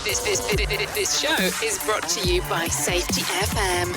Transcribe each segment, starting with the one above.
This show is brought to you by Safety FM.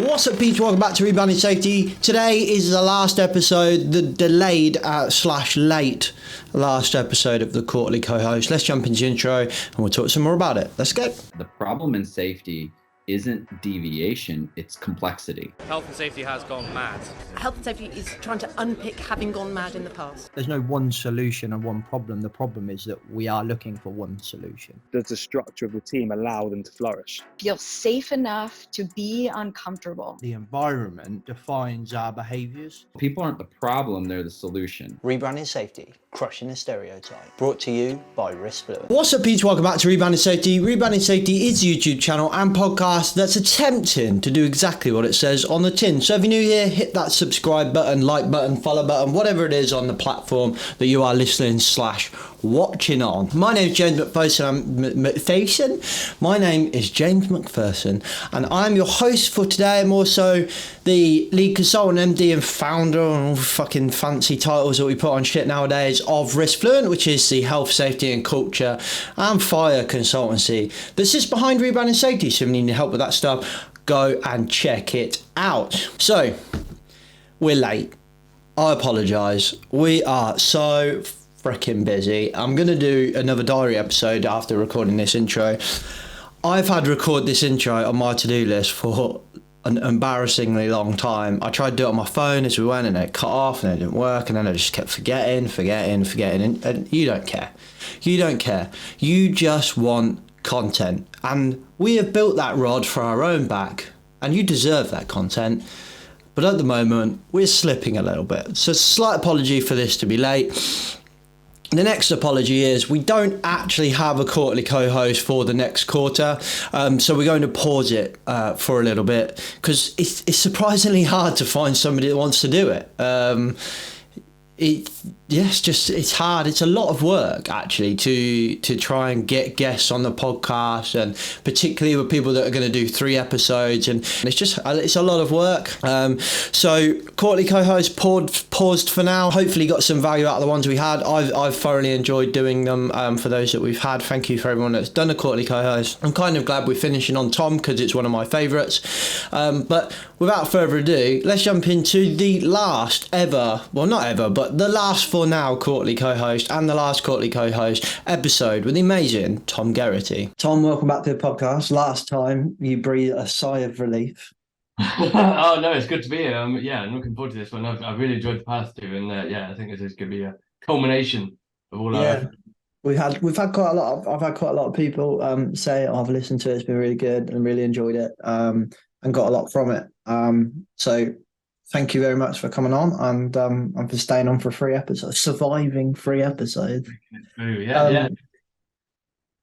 What's up, peeps? Welcome back to Rebranding Safety. Today is the last episode, the delayed / late last episode of the quarterly co-host. Let's jump into the intro and we'll talk some more about it. Let's go. The problem in safety isn't deviation, it's complexity. Health and safety has gone mad. Health and safety is trying to unpick having gone mad in the past. There's no one solution and one problem. The problem is that we are looking for one solution. Does the structure of the team allow them to flourish? Feel safe enough to be uncomfortable. The environment defines our behaviours. People aren't the problem, they're the solution. Rebranding Safety, crushing the stereotype. Brought to you by Riskfluent. What's up, peeps? Welcome back to Rebranding Safety. Rebranding Safety is a YouTube channel and podcast that's attempting to do exactly what it says on the tin. So if you're new here, hit that subscribe button, like button, follow button, whatever it is on the platform that you are listening / watching on. My name is James MacPherson. My name is James MacPherson, and I'm your host for today. I'm also the lead consultant, MD, and founder, and all fucking fancy titles that we put on shit nowadays, of Riskfluent, which is the health, safety, and culture and fire consultancy that sits behind Rebranding Safety. So if you need help with that stuff, go and check it out. So we're late. I apologise. We are so freaking busy. I'm going to do another diary episode after recording this intro. I've had to record this intro on my to-do list for an embarrassingly long time. I tried to do it on my phone as we went and it cut off and it didn't work, and then I just kept forgetting, and you don't care. You don't care. You just want content. And we have built that rod for our own back, and you deserve that content. But at the moment, we're slipping a little bit. So slight apology for this to be late. The next apology is we don't actually have a quarterly co-host for the next quarter, so we're going to pause it for a little bit because it's surprisingly hard to find somebody that wants to do it. It's hard. It's a lot of work actually to try and get guests on the podcast, and particularly with people that are going to do 3 episodes, and it's a lot of work. So quarterly co-host paused for now. Hopefully got some value out of the ones we had. I've thoroughly enjoyed doing them. For those that we've had, thank you for everyone that's done a quarterly co-host. I'm kind of glad we're finishing on Tom because it's one of my favourites. But without further ado, let's jump into the last ever, well not ever, but the last for now quarterly co-host and the last quarterly co-host episode with the amazing Tom Geraghty. Tom, welcome back to the podcast. Last time you breathed a sigh of relief. Oh no, it's good to be here. I'm looking forward to this one. I've really enjoyed the past 2, and I think this is going to be a culmination of all our. We've had quite a lot. I've had quite a lot of people say, "I've listened to it. It's been really good and really enjoyed it, and got a lot from it." So thank you very much for coming on and for staying on for 3 episodes, surviving 3 episodes.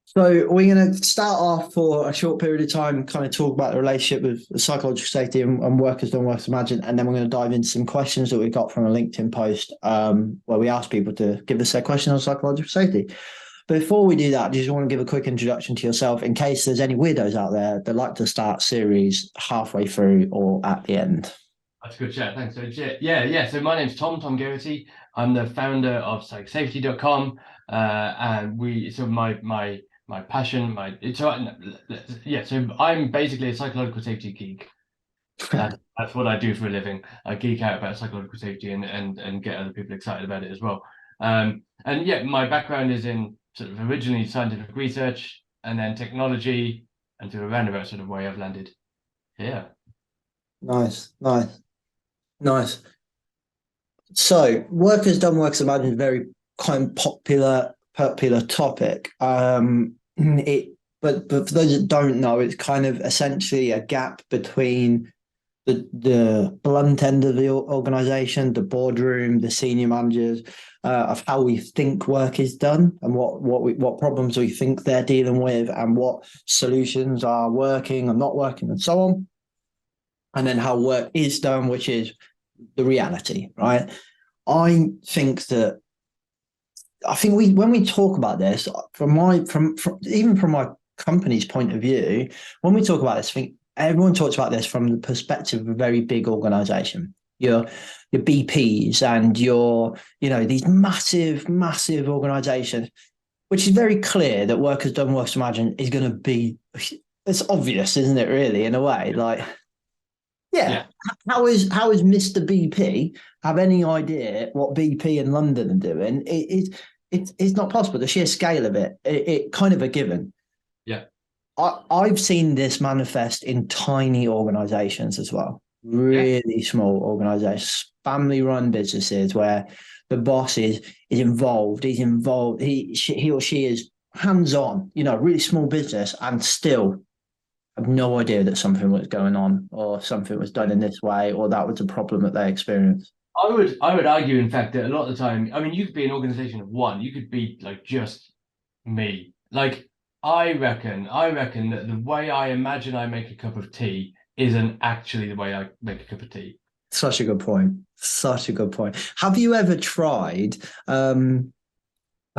So we're going to start off for a short period of time, kind of talk about the relationship with psychological safety and workers don't work imagined, and then we're going to dive into some questions that we got from a LinkedIn post where we asked people to give us their question on psychological safety. Before we do that, I just want to give a quick introduction to yourself in case there's any weirdos out there that like to start series halfway through or at the end. That's a good chat. Thanks. So So my name's Tom Geraghty. I'm the founder of psychsafety.com, and my passion, so I'm basically a psychological safety geek. That's what I do for a living. I geek out about psychological safety and get other people excited about it as well. My background is in sort of originally scientific research and then technology, and to a roundabout sort of way I've landed here. Nice. So, workers done works imagined is a very kind of popular topic. But for those that don't know, it's kind of essentially a gap between the blunt end of the organisation, the boardroom, the senior managers, of how we think work is done and what problems we think they're dealing with and what solutions are working and not working and so on. And then how work is done, which is the reality, right? I think when we talk about this, from my company's point of view, when we talk about this, I think everyone talks about this from the perspective of a very big organization. Your BPs and these massive organizations. which is very clear that workers done, workers imagined is going to be. It's obvious, isn't it? Really, in a way, like. Yeah. How is Mr. BP have any idea what BP in London are doing? It's not possible. The sheer scale of it kind of a given. Yeah. I've seen this manifest in tiny organizations as well. Really small organizations, family-run businesses where the boss is involved. He's involved. He or she is hands-on. Really small business, and still have no idea that something was going on, or something was done in this way, or that was a problem that they experienced. I would argue, in fact, that a lot of the time, I mean, you could be an organization of one. You could be like just me. Like I reckon that the way I imagine I make a cup of tea isn't actually the way I make a cup of tea. Such a good point. Such a good point. Have you ever tried? I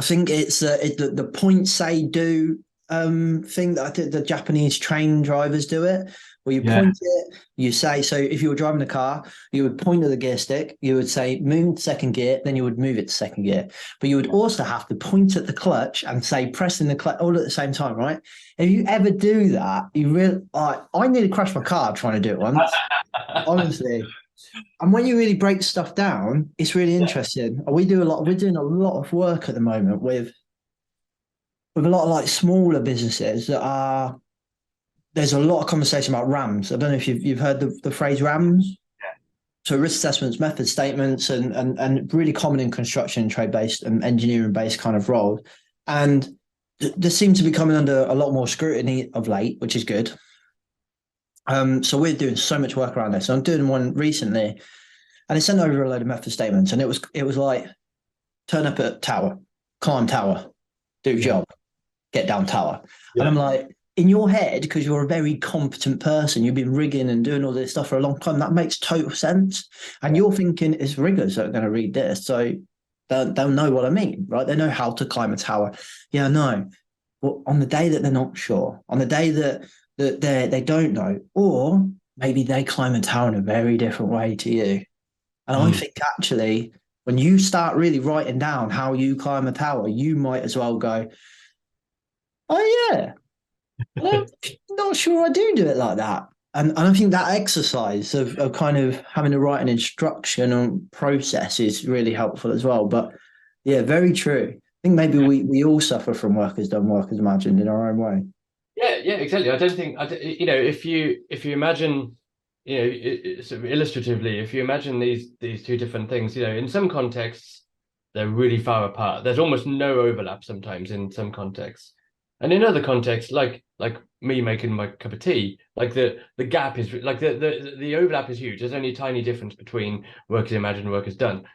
think it's the point say do thing that I think the Japanese train drivers do it, where you point it, you say, so if you were driving the car, you would point to the gear stick, you would say move to second gear, then you would move it to second gear. But you would also have to point at the clutch and say pressing the clutch all at the same time, right? If you ever do that, you really, I nearly crashed my car trying to do it once, honestly. And when you really break stuff down, it's really interesting. We're doing a lot of work at the moment with a lot of like smaller businesses that are, there's a lot of conversation about RAMs. I don't know if you've heard the phrase RAMs. Yeah. So risk assessments, method statements, and really common in construction, trade-based and engineering-based kind of roles. And there seems to be coming under a lot more scrutiny of late, which is good. So we're doing so much work around this. So I'm doing one recently, and it sent over a load of method statements, and it was like, turn up at tower, climb tower, do job, get down tower. Yeah. And I'm like, in your head, because you're a very competent person, you've been rigging and doing all this stuff for a long time, that makes total sense. And you're thinking it's riggers that are going to read this, so they'll know what I mean, right? They know how to climb a tower. Yeah, no. Well, on the day that they're not sure, on the day that they don't know, or maybe they climb a tower in a very different way to you. And I think actually, when you start really writing down how you climb a tower, you might as well go, oh yeah, well, I'm not sure I do it like that. And I think that exercise of kind of having to write an instruction on process is really helpful as well. But yeah, very true. I think maybe we all suffer from workers done, workers imagined in our own way. Yeah, exactly. I don't think, if you imagine, sort of illustratively, if you imagine these two different things, in some contexts, they're really far apart. There's almost no overlap sometimes in some contexts. And in other contexts, like me making my cup of tea, like the gap is like the overlap is huge. There's only a tiny difference between workers imagined and workers done.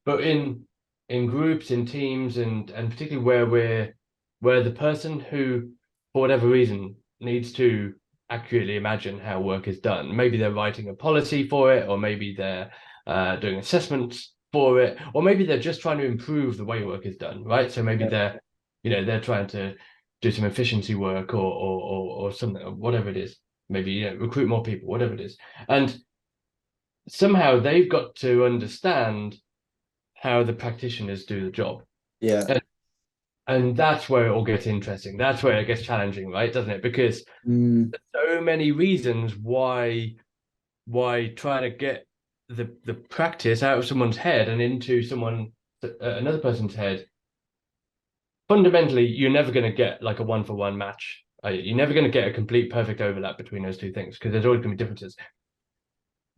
But in groups, in teams, and particularly where the person who, for whatever reason, needs to accurately imagine how work is done. Maybe they're writing a policy for it, or maybe they're doing assessments for it, or maybe they're just trying to improve the way work is done, right? So maybe they're trying to do some efficiency work or something, whatever it is. Maybe recruit more people, whatever it is. And somehow they've got to understand how the practitioners do the job. Yeah. And that's where it all gets interesting. That's where it gets challenging, right? Doesn't it? Because there's so many reasons why trying to get the practice out of someone's head and into another person's head. Fundamentally, you're never going to get like a 1-for-1 match. You're never going to get a complete perfect overlap between those two things, because there's always going to be differences.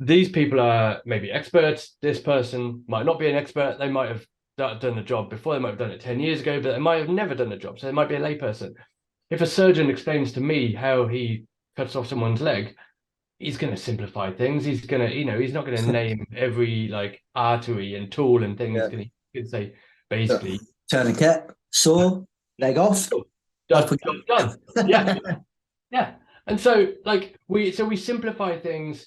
These people are maybe experts. This person might not be an expert. They might have done the job before. They might have done it 10 years ago, but they might have never done the job. So they might be a layperson. If a surgeon explains to me how he cuts off someone's leg, he's going to simplify things. He's going to, he's not going to name every like artery and tool and things. Yeah. He's going to say basically tourniquet, saw, leg off, done. Yeah. And so like we simplify things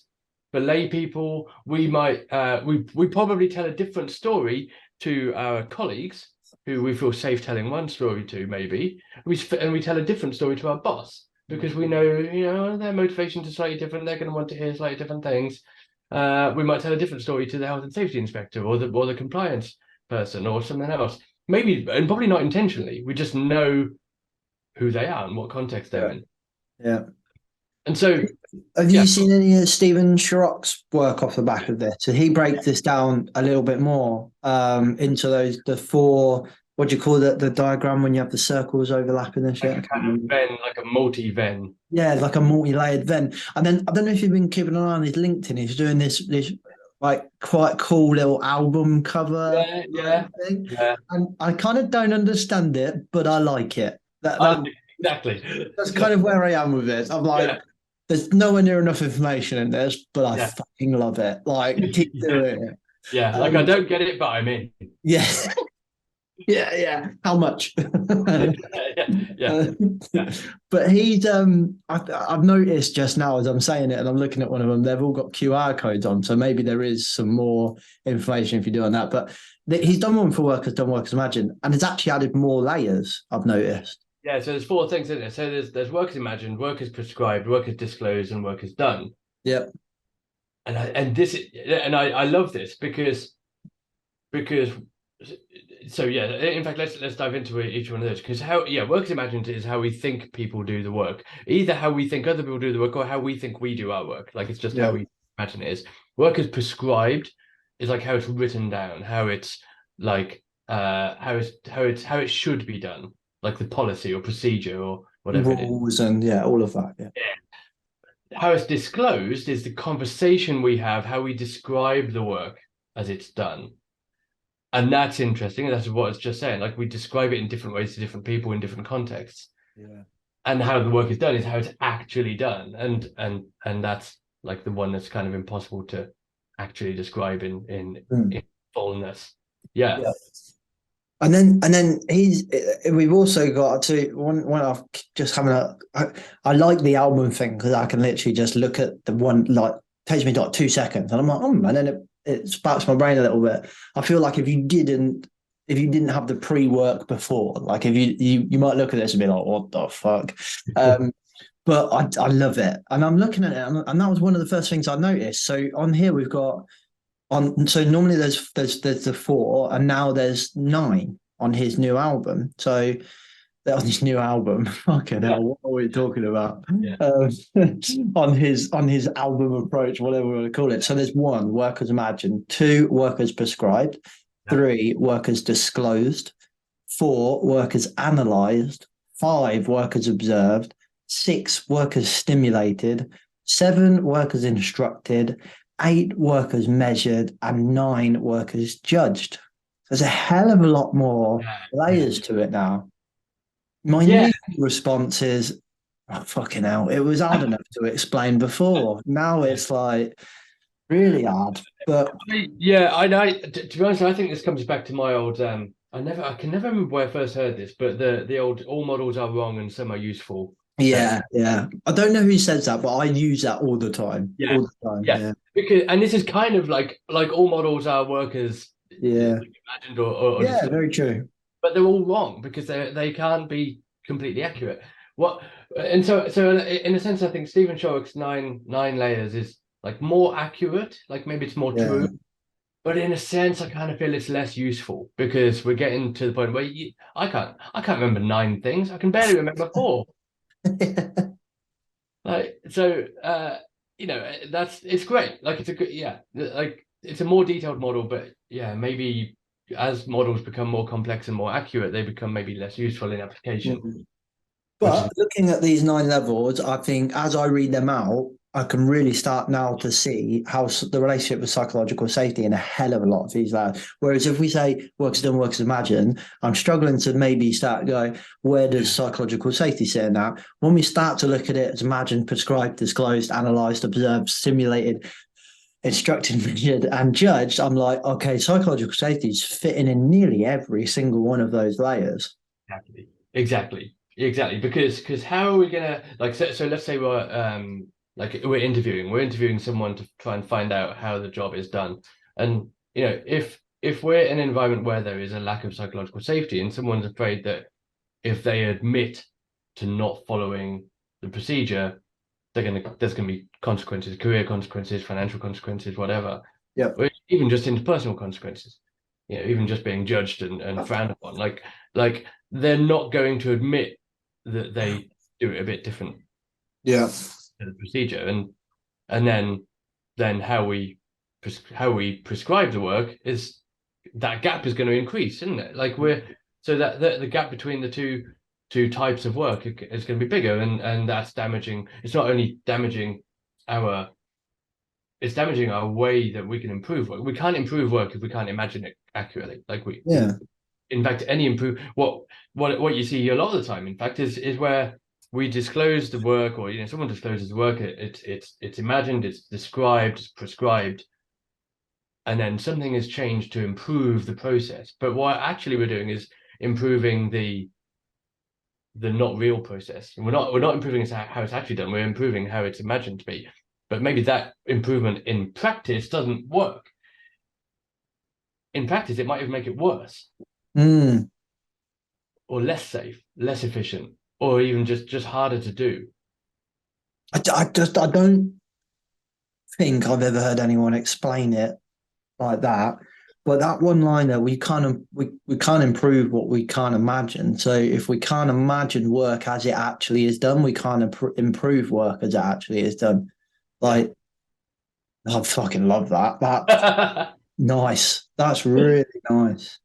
for lay people. We might we probably tell a different story to our colleagues who we feel safe telling one story to, maybe. We tell a different story to our boss, because we know, their motivations are slightly different. They're going to want to hear slightly different things. We might tell a different story to the health and safety inspector or the compliance person or something else. maybe, and probably not intentionally. We just know who they are and what context they're in. Yeah. And so, have you seen any of Stephen Shorrock's work off the back of this? So he breaks this down a little bit more into the four. What do you call the diagram when you have the circles overlapping and shit? Like a kind of Venn, like a multi-Venn. Yeah, like a multi-layered Venn. And then I don't know if you've been keeping an eye on his LinkedIn. He's doing this like quite cool little album cover thing. Yeah. And I kind of don't understand it, but I like it. Exactly. That's kind of where I am with it. I'm like, there's nowhere near enough information in this, but I fucking love it. Like, keep doing it. Yeah, like I don't get it, but I'm in. Yeah. Yeah. How much? yeah. But he's I've noticed just now as I'm saying it and I'm looking at one of them, they've all got QR codes on. So maybe there is some more information if you do on that. But he's done one for Workers Done, Workers Imagined, and it's actually added more layers, I've noticed. Yeah, so there's 4 things in there. So there's Workers Imagined, Workers Prescribed, Workers Disclosed, and Workers Done. Yep. And I love this because so yeah, in fact, let's dive into each one of those, because Workers Imagined is how we think people do the work, either how we think other people do the work or how we think we do our work. Like, it's just how we imagine it is. Workers Prescribed is like how it's written down, how it's like how it should be done, like the policy or procedure or whatever rules and all of that. Yeah. How it's disclosed is the conversation we have, how we describe the work as it's done. And that's interesting. And that's what it's just saying. Like, we describe it in different ways to different people in different contexts. Yeah. And how the work is done is how it's actually done. And that's like the one that's kind of impossible to actually describe in fullness. Yeah. And then we've also got to one I've just having I like the album thing because I can literally just look at the one, like, takes me like 2 seconds and I'm like, and then it sparks my brain a little bit. I feel like if you didn't have the pre-work before, like if you might look at this and be like, what the fuck? But I love it. And I'm looking at it and that was one of the first things I noticed. So on here we've got so normally there's the 4 and now there's 9 on his new album. So on his new album, fucking hell, what are we talking about? Yeah. On his album approach, whatever we want to call it. So there's 1, Workers Imagined, 2, Workers Prescribed, 3, Workers Disclosed, 4, Workers Analysed, 5, Workers Observed, 6, Workers Stimulated, 7, Workers Instructed, 8, Workers Measured, and 9, Workers Judged. There's a hell of a lot more layers to it now. My new response is, fucking hell, it was hard enough to explain before. Now it's like really hard. But I know. To be honest, I think this comes back to my old. I can never remember where I first heard this, but the old all models are wrong and some are useful. Yeah. I don't know who says that, but I use that all the time. Yeah. All the time. Yeah. Because this is kind of like all models are workers. Yeah. Imagined or very true. But they're all wrong because they can't be completely accurate. And so in a sense, I think Stephen Shorrock's nine layers is like more accurate, like maybe it's more true. But in a sense, I kind of feel it's less useful because we're getting to the point where I can't remember 9 things. I can barely remember 4. Like, so it's great. Like, it's a good like it's a more detailed model, but maybe as models become more complex and more accurate, they become maybe less useful in application. But looking at these 9 levels, I think as I read them out, I can really start now to see how the relationship with psychological safety in a hell of a lot of these layers. Whereas if we say Workers Done, Workers Imagined, I'm struggling to maybe start going, where does psychological safety sit in that? When we start to look at it as imagined, prescribed, disclosed, analysed, observed, simulated, instructed, measured, and judged, I'm like, okay, psychological safety is fitting in nearly every single one of those layers. Exactly. Because how are we gonna, like, so let's say we're interviewing someone to try and find out how the job is done, and if we're in an environment where there is a lack of psychological safety and someone's afraid that if they admit to not following the procedure, there's gonna be consequences, career consequences, financial consequences, whatever. Yeah. Or even just interpersonal consequences. even just being judged and frowned upon. Like they're not going to admit that they do it a bit different. Yeah. To the procedure, and then how we prescribe the work is that gap is going to increase, isn't it? Like so that the gap between the two types of work is going to be bigger, and that's damaging. It's not only damaging it's damaging our way that we can improve work. We can't improve work if we can't imagine it accurately. Like in fact, any what you see a lot of the time, in fact, is where we disclose the work, or someone discloses the work. It's imagined, it's described, it's prescribed, and then something is changed to improve the process. But what actually we're doing is improving the not real process. And we're not improving how it's actually done. We're improving how it's imagined to be. But maybe that improvement in practice doesn't work. In practice, it might even make it worse, or less safe, less efficient, or even just harder to do. I don't think I've ever heard anyone explain it like that. But that one liner, we can't improve what we can't imagine. So if we can't imagine work as it actually is done, we can't improve work as it actually is done. Like, I fucking love that. That nice. That's really nice.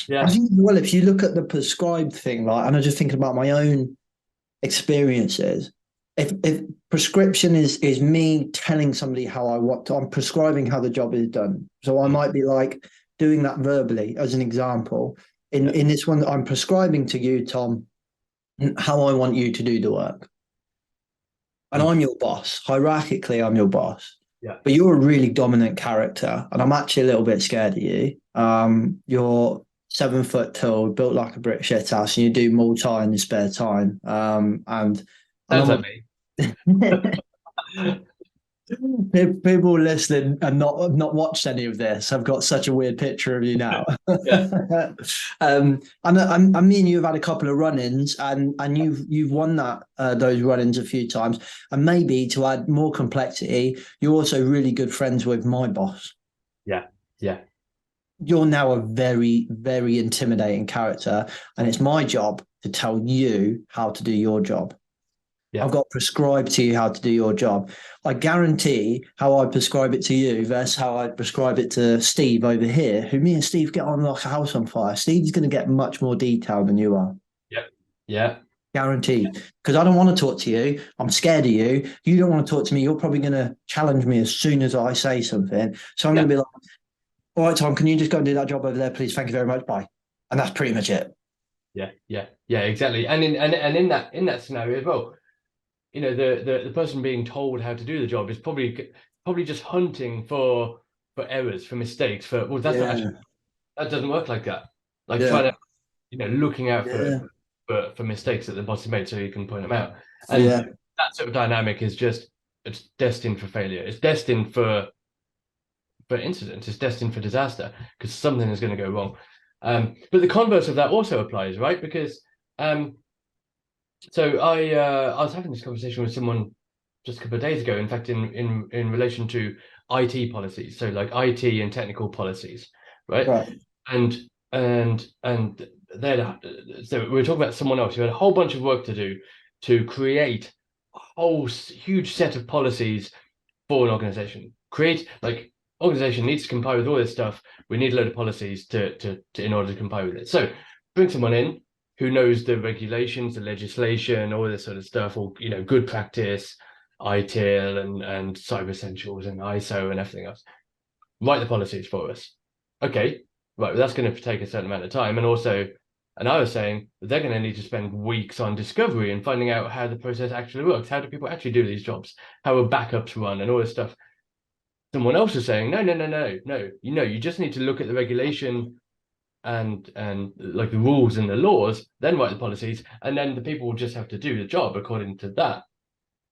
Yeah. I think, well, if you look at the prescribed thing, like, and I'm just thinking about my own experiences. If prescription is me telling somebody how I want to, I'm prescribing how the job is done. So I might be like doing that verbally as an example. In this one, I'm prescribing to you, Tom, how I want you to do the work. And I'm your boss. Hierarchically, I'm your boss. Yeah. But you're a really dominant character, and I'm actually a little bit scared of you. You're 7 foot tall, built like a brick shithouse, and you do Muay Thai in your spare time. And sounds like me. People listening and not watched any of this have got such a weird picture of you now. And I mean, you've had a couple of run-ins, and you've won those run-ins a few times. And maybe to add more complexity, you're also really good friends with my boss. Yeah. You're now a very, very intimidating character, and it's my job to tell you how to do your job. Yeah. I've got prescribed to you how to do your job. I guarantee how I prescribe it to you versus how I prescribe it to Steve over here, who me and Steve get on like a house on fire. Steve's going to get much more detail than you are. Yeah. Guaranteed. Because I don't want to talk to you. I'm scared of you. You don't want to talk to me. You're probably going to challenge me as soon as I say something. So I'm going to be like, all right, Tom, can you just go and do that job over there, please? Thank you very much. Bye. And that's pretty much it. Yeah, exactly. And in that scenario as well, the person being told how to do the job is probably just hunting for errors, for mistakes, not actually, that doesn't work like that. Like trying to, looking out for mistakes that the boss has made so you can point them out. And that sort of dynamic is it's destined for failure. It's destined for incidents. It's destined for disaster because something is going to go wrong. But the converse of that also applies, right? Because so I was having this conversation with someone just a couple of days ago, in fact, in relation to IT policies, so like IT and technical policies, right? And then so we were talking about someone else who had a whole bunch of work to do to create a whole huge set of policies for an organization. Organization needs to comply with all this stuff. We need a load of policies to in order to comply with it. So bring someone in who knows the regulations, the legislation, all this sort of stuff, or good practice, ITIL and Cyber Essentials and ISO and everything else. Write the policies for us. Okay, right. Well, that's going to take a certain amount of time, and I was saying they're going to need to spend weeks on discovery and finding out how the process actually works. How do people actually do these jobs? How are backups run and all this stuff? Someone else is saying, no. You just need to look at the regulation and like the rules and the laws, then write the policies, and then the people will just have to do the job according to that.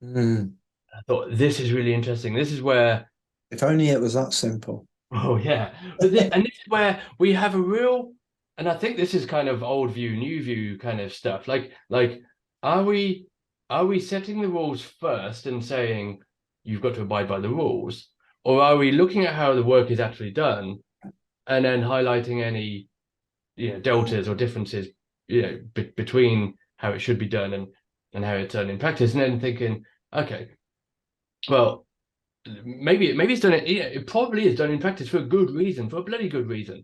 I thought this is really interesting. This is where, if only it was that simple. Oh yeah, and this is where we have a real, and I think this is kind of old view, new view kind of stuff. Like, are we setting the rules first and saying you've got to abide by the rules? Or are we looking at how the work is actually done and then highlighting any deltas or differences between how it should be done and how it's done in practice, and then thinking, okay, well, maybe it's done it probably is done in practice for a good reason, for a bloody good reason.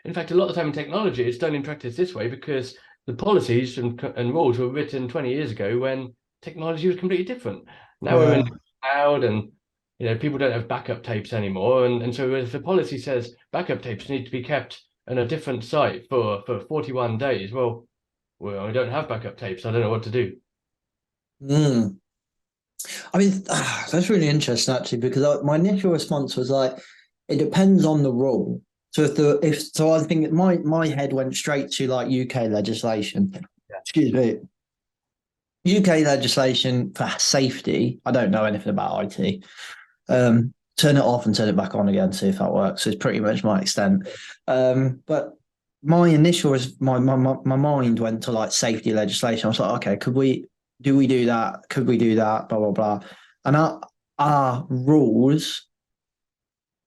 In fact, a lot of the time in technology, it's done in practice this way because the policies and rules were written 20 years ago when technology was completely different. Now we're in the cloud, and people don't have backup tapes anymore, and so if the policy says backup tapes need to be kept on a different site for 41 days, well, I don't have backup tapes. I don't know what to do. I mean, that's really interesting actually, because my initial response was like, it depends on the rule. So so I think my head went straight to like UK legislation. Yeah. Excuse me. UK legislation for safety. I don't know anything about IT. Turn it off and turn it back on again, see if that works. It's pretty much my extent. But my initial my mind went to like safety legislation. I was like, okay, do we do that? Could we do that? Blah blah blah. And our rules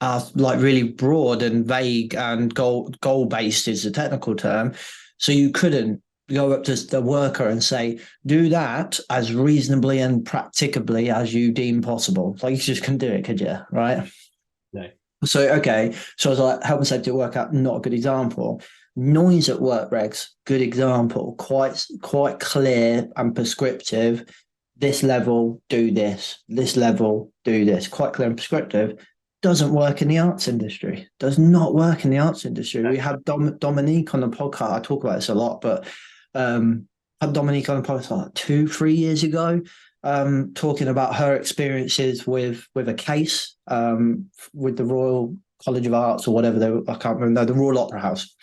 are like really broad and vague, and goal based is the technical term. So you couldn't go up to the worker and say, do that as reasonably and practicably as you deem possible. Like, you just couldn't do it, could you? Right? No. So, okay. So I was like, health and safety at work, not a good example. Noise at work regs, good example. Quite clear and prescriptive. This level, do this. This level, do this. Quite clear and prescriptive. Doesn't work in the arts industry. Does not work in the arts industry. We had Dominique on the podcast. I talk about this a lot, but had Dominique on the podcast like 2-3 years ago, talking about her experiences with a case with the Royal College of Arts or whatever I can't remember. No, the Royal Opera House.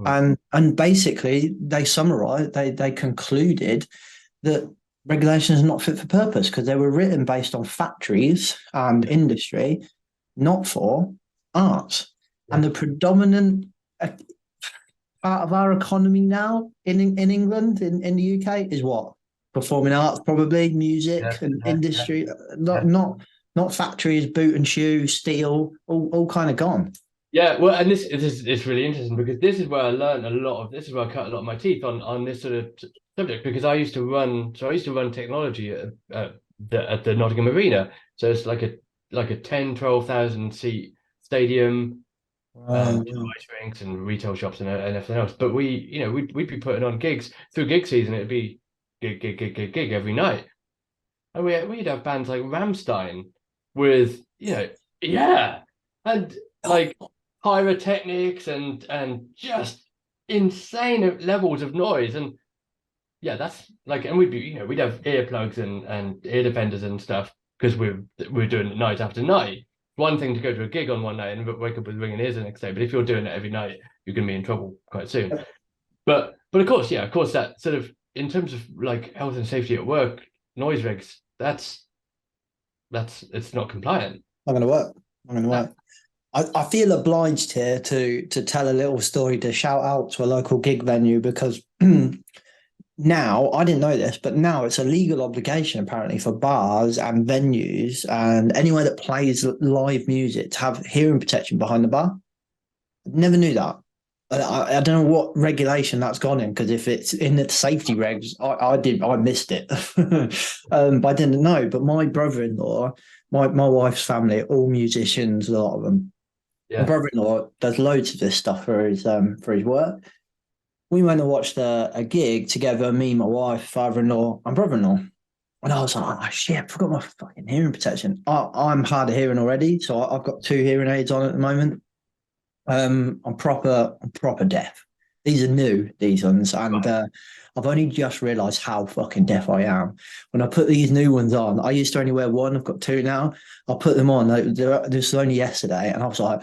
And basically they summarized, they concluded that regulations are not fit for purpose because they were written based on factories and industry, not for arts. And the predominant part of our economy now in England, in the UK, is what? Performing arts, probably music and industry. Not factories, boot and shoe, steel, all kind of gone. Yeah, well, and this is really interesting because this is where I learned a lot of. This is where I cut a lot of my teeth on this sort of subject, because I used to run technology at the Nottingham Arena. So it's like a 10,000-12,000 seat stadium, ice rinks and retail shops and everything else. But we'd be putting on gigs through gig season. It'd be gig every night, and we'd have bands like Rammstein with and like pyrotechnics and just insane levels of noise. And that's like, and we'd have earplugs and ear defenders and stuff because we're doing it night after night. One thing to go to a gig on one night and wake up with ringing ears the next day, but if you're doing it every night, you're going to be in trouble quite soon. But of course that sort of, in terms of like health and safety at work, noise regs, it's not compliant. Not going to work. I feel obliged here to tell a little story, to shout out to a local gig venue, because now, I didn't know this, but now it's a legal obligation apparently for bars and venues and anywhere that plays live music to have hearing protection behind the bar. Never knew that. I don't know what regulation that's gone in, because if it's in the safety regs, I missed it. But I didn't know. But my brother-in-law, my wife's family, all musicians, a lot of them. Yeah. My brother-in-law does loads of this stuff for his work. We went and watched a gig together, me, my wife, father-in-law, and brother-in-law. And I was like, oh shit, I forgot my fucking hearing protection. I'm hard of hearing already, so I've got 2 hearing aids on at the moment. I'm proper deaf. These are new, these ones, and I've only just realised how fucking deaf I am. When I put these new ones on, I used to only wear 1, I've got 2 now. I'll put them on. This was only yesterday, and I was like,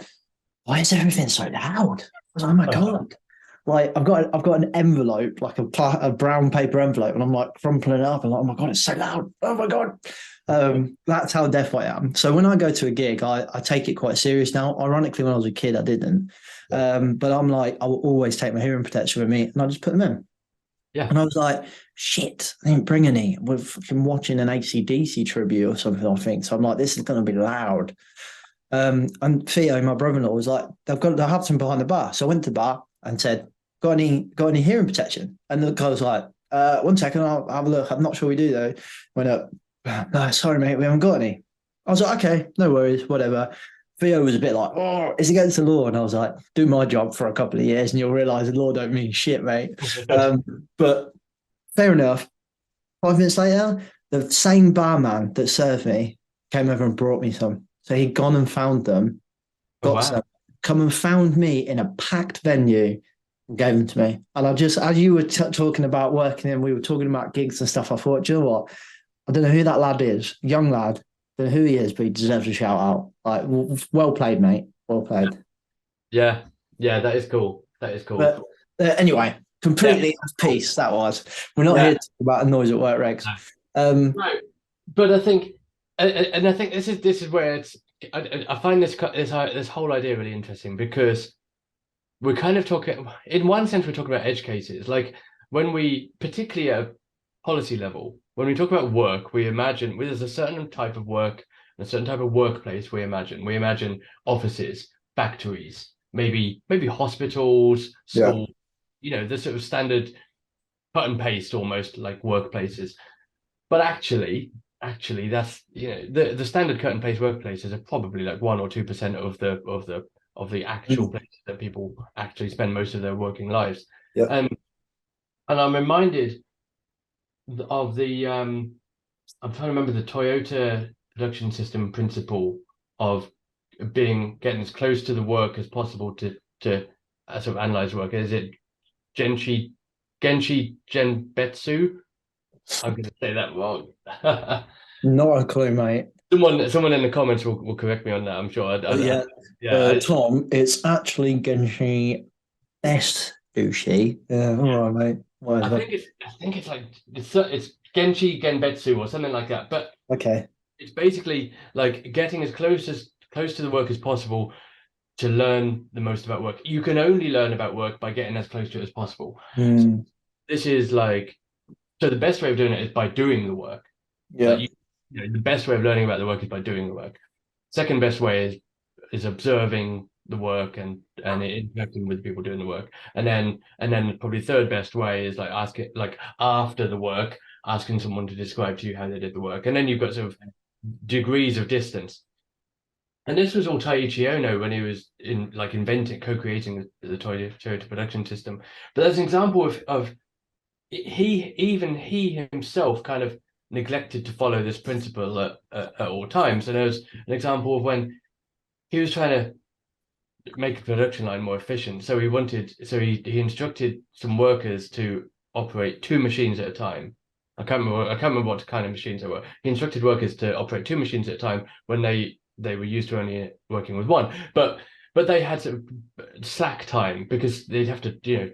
why is everything so loud? I was like, oh my God. Like, I've got an envelope, like a brown paper envelope, and I'm like crumpling it up and like, oh my God, it's so loud. Oh my God. That's how deaf I am. So when I go to a gig, I take it quite serious now. Ironically, when I was a kid, I didn't. But I'm like, I will always take my hearing protection with me, and I just put them in. Yeah. And I was like, shit, I didn't bring any. We're fucking watching an AC/DC tribute or something, I think. So I'm like, this is going to be loud. And Theo, my brother-in-law, was like, they'll have some behind the bar. So I went to the bar and said, got any hearing protection? And the guy was like, 1 second, I'll have a look. I'm not sure we do though. Went up, no, sorry, mate, we haven't got any. I was like, okay, no worries, whatever. Theo was a bit like, oh, it's against the law. And I was like, do my job for a couple of years and you'll realise the law don't mean shit, mate. But fair enough. 5 minutes later, the same barman that served me came over and brought me some. So he'd gone and found them, got some, come and found me in a packed venue and gave them to me. And I just, as you were talking about working in, we were talking about gigs and stuff, I thought, do you know what? I don't know who that lad is, young lad. Don't know who he is, but he deserves a shout out. Like, well played, mate. Well played. Yeah, that is cool. That is cool. But anyway, completely off piece, that was. We're not here to talk about the noise at work, Rex. No, but I think, and I think this is where it's. I find this whole idea really interesting because we're kind of talking. In one sense, we're talking about edge cases, like when we, particularly at a policy level, when we talk about work, we imagine there's a certain type of work, a certain type of workplace. We imagine offices, factories, maybe hospitals, schools. The sort of standard cut and paste, almost like workplaces. But actually, that's the standard cut and paste workplaces are probably like 1 or 2% of the actual places that people actually spend most of their working lives. And I'm reminded of the I'm trying to remember the Toyota production system principle of getting as close to the work as possible to sort of analyze work. Is it Genshi Genbetsu? I'm going to say that wrong. Not a clue, mate. Someone in the comments will correct me on that, I'm sure. Tom, it's actually Genshi Sushi. Yeah, all right, mate. Whatever. I think it's like it's Genshi Genbetsu or something like that. But okay, it's basically like getting as close to the work as possible to learn the most about work. You can only learn about work by getting as close to it as possible. So this is like, so the best way of doing it is by doing the work. The best way of learning about the work is by doing the work. Second best way is observing the work and interacting with the people doing the work. And then probably third best way is like asking, like after the work, asking someone to describe to you how they did the work. And then you've got sort of degrees of distance. And this was all Taiichi Ono when he was co-creating the Toyota production system. But there's an example of he himself kind of neglected to follow this principle at all times. And there's an example of when he was trying to make a production line more efficient. So he instructed some workers to operate 2 machines at a time. I can't remember what kind of machines they were. He instructed workers to operate 2 machines at a time when they were used to only working with one. But they had to slack time because they'd have to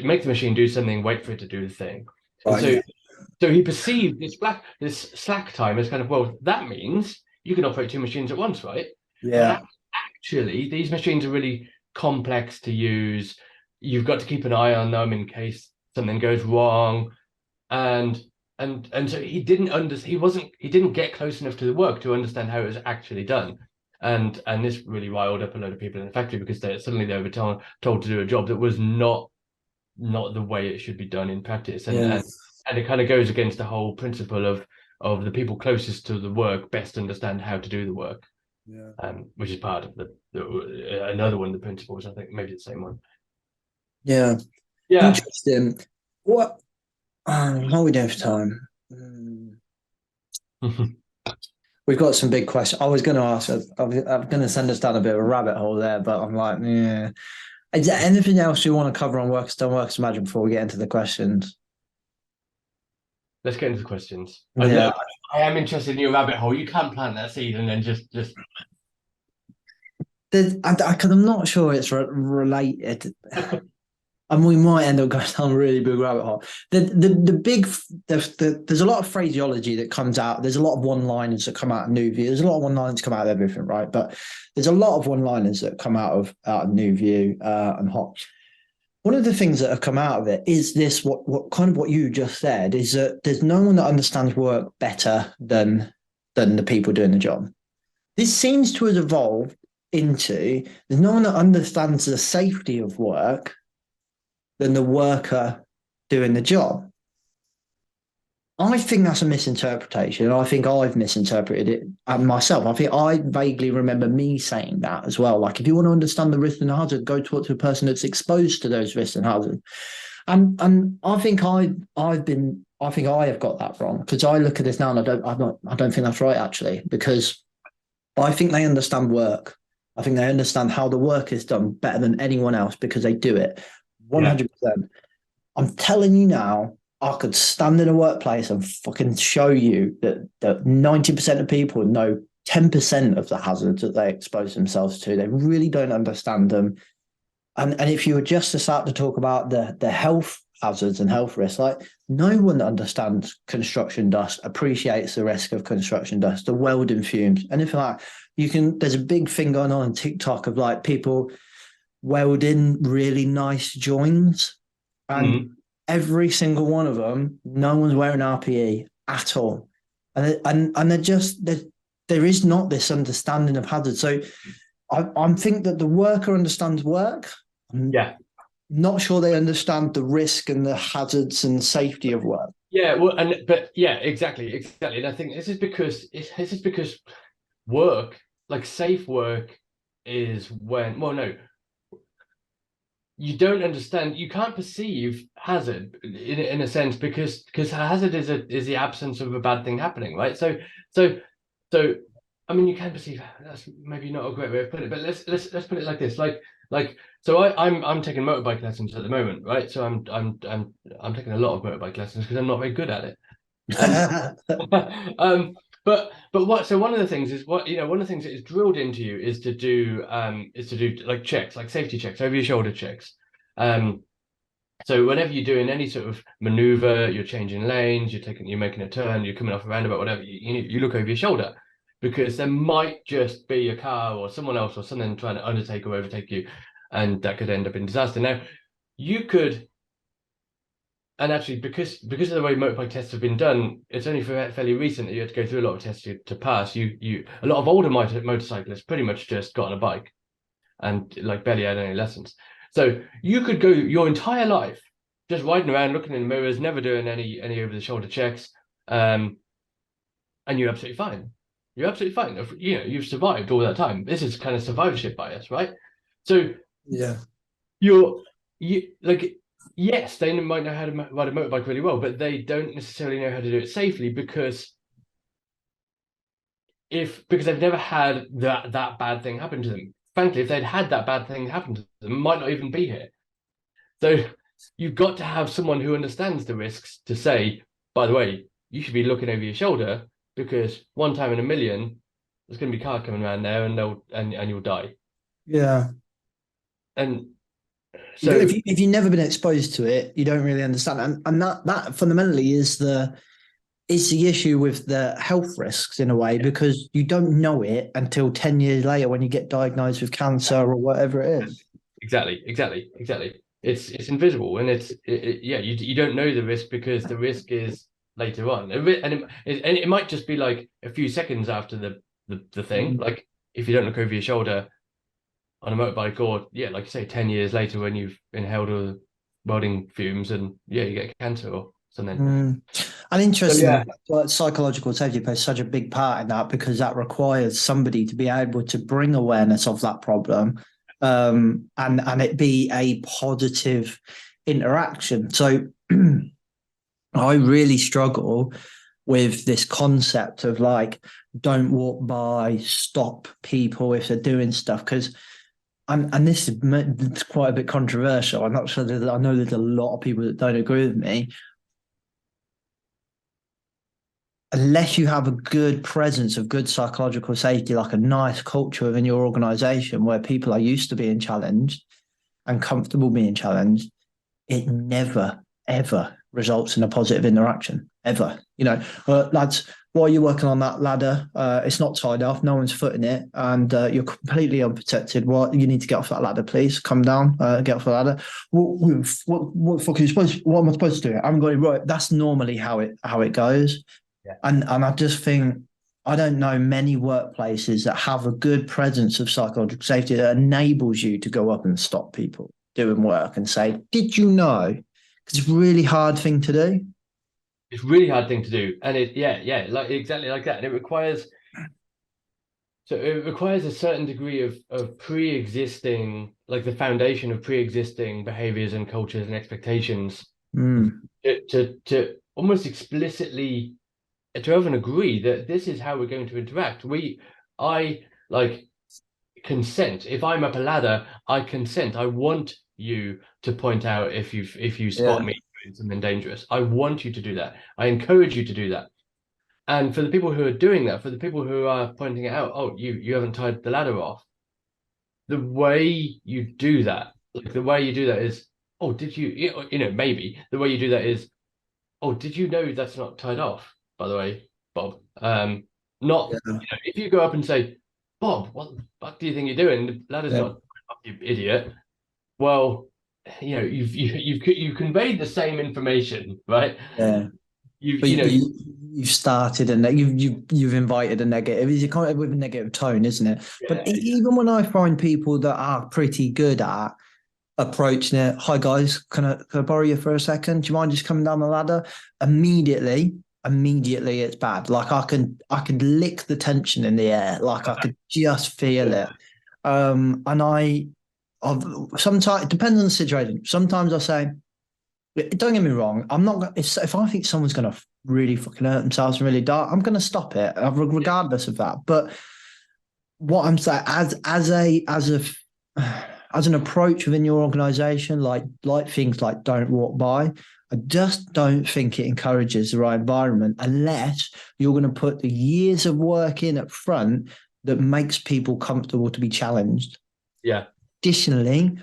make the machine do something, wait for it to do the thing. Right. So he perceived this slack time as kind of, well, that means you can operate 2 machines at once, right? Yeah. But actually, these machines are really complex to use. You've got to keep an eye on them in case something goes wrong. And so he didn't get close enough to the work to understand how it was actually done. And this really riled up a load of people in the factory because they were told to do a job that was not the way it should be done in practice. And it kind of goes against the whole principle of the people closest to the work best understand how to do the work. Which is part of another one of the principles. I think maybe the same one. Yeah. Interesting. What? How are we doing for time? We've got some big questions. I was going to ask. I'm going to send us down a bit of a rabbit hole there, but I'm like, yeah. Is there anything else you want to cover on works done, works imagined before we get into the questions? Let's get into the questions. Yeah. I am interested in your rabbit hole. You can't plant that seed and then just. I'm not sure it's related. And we might end up going down a really big rabbit hole. There's a lot of phraseology that comes out. There's a lot of one-liners that come out of New View. There's a lot of one-liners come out of everything, right? But there's a lot of one-liners that come out of New View and Hot. One of the things that have come out of it is this, what you just said, is that there's no one that understands work better than the people doing the job. this seems to have evolved into there's no one that understands the safety of work than the worker doing the job. I think that's a misinterpretation. I think I've misinterpreted it myself. I think I vaguely remember me saying that as well. Like, if you want to understand the risk and hazard, go talk to a person that's exposed to those risks and hazards. And I think I have got that wrong, because I look at this now and I don't think that's right, actually, because I think they understand work. I think they understand how the work is done better than anyone else, because they do it 100%. I'm telling you now, I could stand in a workplace and fucking show you that 90% of people know 10% of the hazards that they expose themselves to. They really don't understand them. And if you were just to start to talk about the health hazards and health risks, like, no one understands construction dust, appreciates the risk of construction dust, the welding fumes, anything like that. There's a big thing going on TikTok of like people welding really nice joins, and every single one of them, no one's wearing RPE at all. And there is not this understanding of hazards. So I think that the worker understands work. Not sure they understand the risk and the hazards and safety of work. Exactly. And I think this is because work, like safe work, is when you don't understand, you can't perceive hazard in a sense, because hazard is the absence of a bad thing happening, right? So I mean, you can perceive, that's maybe not a great way of putting it, but let's put it like this, so I'm taking motorbike lessons at the moment, right? So I'm taking a lot of motorbike lessons because I'm not very good at it. So one of the things is one of the things that is drilled into you is to do like checks, like safety checks, over your shoulder checks. So whenever you're doing any sort of maneuver, you're changing lanes, you're making a turn, you're coming off a roundabout, whatever, you look over your shoulder, because there might just be a car or someone else or something trying to undertake or overtake you, and that could end up in disaster. Now, you could. And actually, because of the way motorbike tests have been done, it's only fairly recent that you had to go through a lot of tests to pass. A lot of older motorcyclists pretty much just got on a bike and like barely had any lessons. So you could go your entire life just riding around, looking in the mirrors, never doing any over the shoulder checks, and you're absolutely fine. You're absolutely fine. You've survived all that time. This is kind of survivorship bias, right? So yes, they might know how to ride a motorbike really well, but they don't necessarily know how to do it safely, because they've never had that bad thing happen to them. Frankly, if they'd had that bad thing happen to them, might not even be here. So you've got to have someone who understands the risks to say, by the way, you should be looking over your shoulder, because one time in a million, there's going to be a car coming around there, and you'll die. Yeah. And so if you've never been exposed to it, you don't really understand. And that fundamentally is the issue with the health risks, in a way, because you don't know it until 10 years later when you get diagnosed with cancer or whatever it is. Exactly. It's invisible, and you don't know the risk, because the risk is later on, and it might just be like a few seconds after the thing. Like if you don't look over your shoulder on a motorbike, or like you say, 10 years later when you've inhaled all the welding fumes, and you get cancer or something. And interesting, psychological safety plays such a big part in that, because that requires somebody to be able to bring awareness of that problem, and it be a positive interaction. So I really struggle with this concept of like, don't walk by, stop people if they're doing stuff, because and this is quite a bit controversial. I'm not sure that I know there's a lot of people that don't agree with me. Unless you have a good presence of good psychological safety, like a nice culture within your organization where people are used to being challenged and comfortable being challenged, it never, ever results in a positive interaction, ever. Lads, while you're working on that ladder, it's not tied off, no one's footing it, and you're completely unprotected. You need to get off that ladder, please. Come down, get off the ladder. What fuck are you supposed? What am I supposed to do? I'm going right. That's normally how it goes. And I just think I don't know many workplaces that have a good presence of psychological safety that enables you to go up and stop people doing work and say, "Did you know?" Because it's a really hard thing to do. It's a really hard thing to do, and like exactly like that. And it requires a certain degree of pre-existing, like the foundation of pre-existing behaviors and cultures and expectations to almost explicitly to have an agree that this is how we're going to interact. I like consent. If I'm up a ladder, I consent. I want you to point out if you spot me doing something dangerous. I want you to do that. I encourage you to do that. And for the people who are doing that, for the people who are pointing it out, oh, you haven't tied the ladder off. The way you do that, is, oh, did you, maybe the way you do that is, oh, did you know that's not tied off, by the way, Bob? Not, if you go up and say, Bob, what the fuck do you think you're doing? The ladder's not tied off, you idiot. Well, you've conveyed the same information, right? Yeah. You've started and you've invited a negative. It's kind of with a negative tone, isn't it? Yeah, but even when I find people that are pretty good at approaching it, "Hi guys, can I borrow you for a second? Do you mind just coming down the ladder?" Immediately it's bad. Like I can lick the tension in the air. Like I could just feel it. And I've sometimes, it depends on the situation. Sometimes I say, don't get me wrong, I'm not. If I think someone's going to really fucking hurt themselves and really die, I'm going to stop it, regardless of that. But what I'm saying, as an approach within your organisation, like things like don't walk by, I just don't think it encourages the right environment unless you're going to put the years of work in up front that makes people comfortable to be challenged. Yeah. Additionally,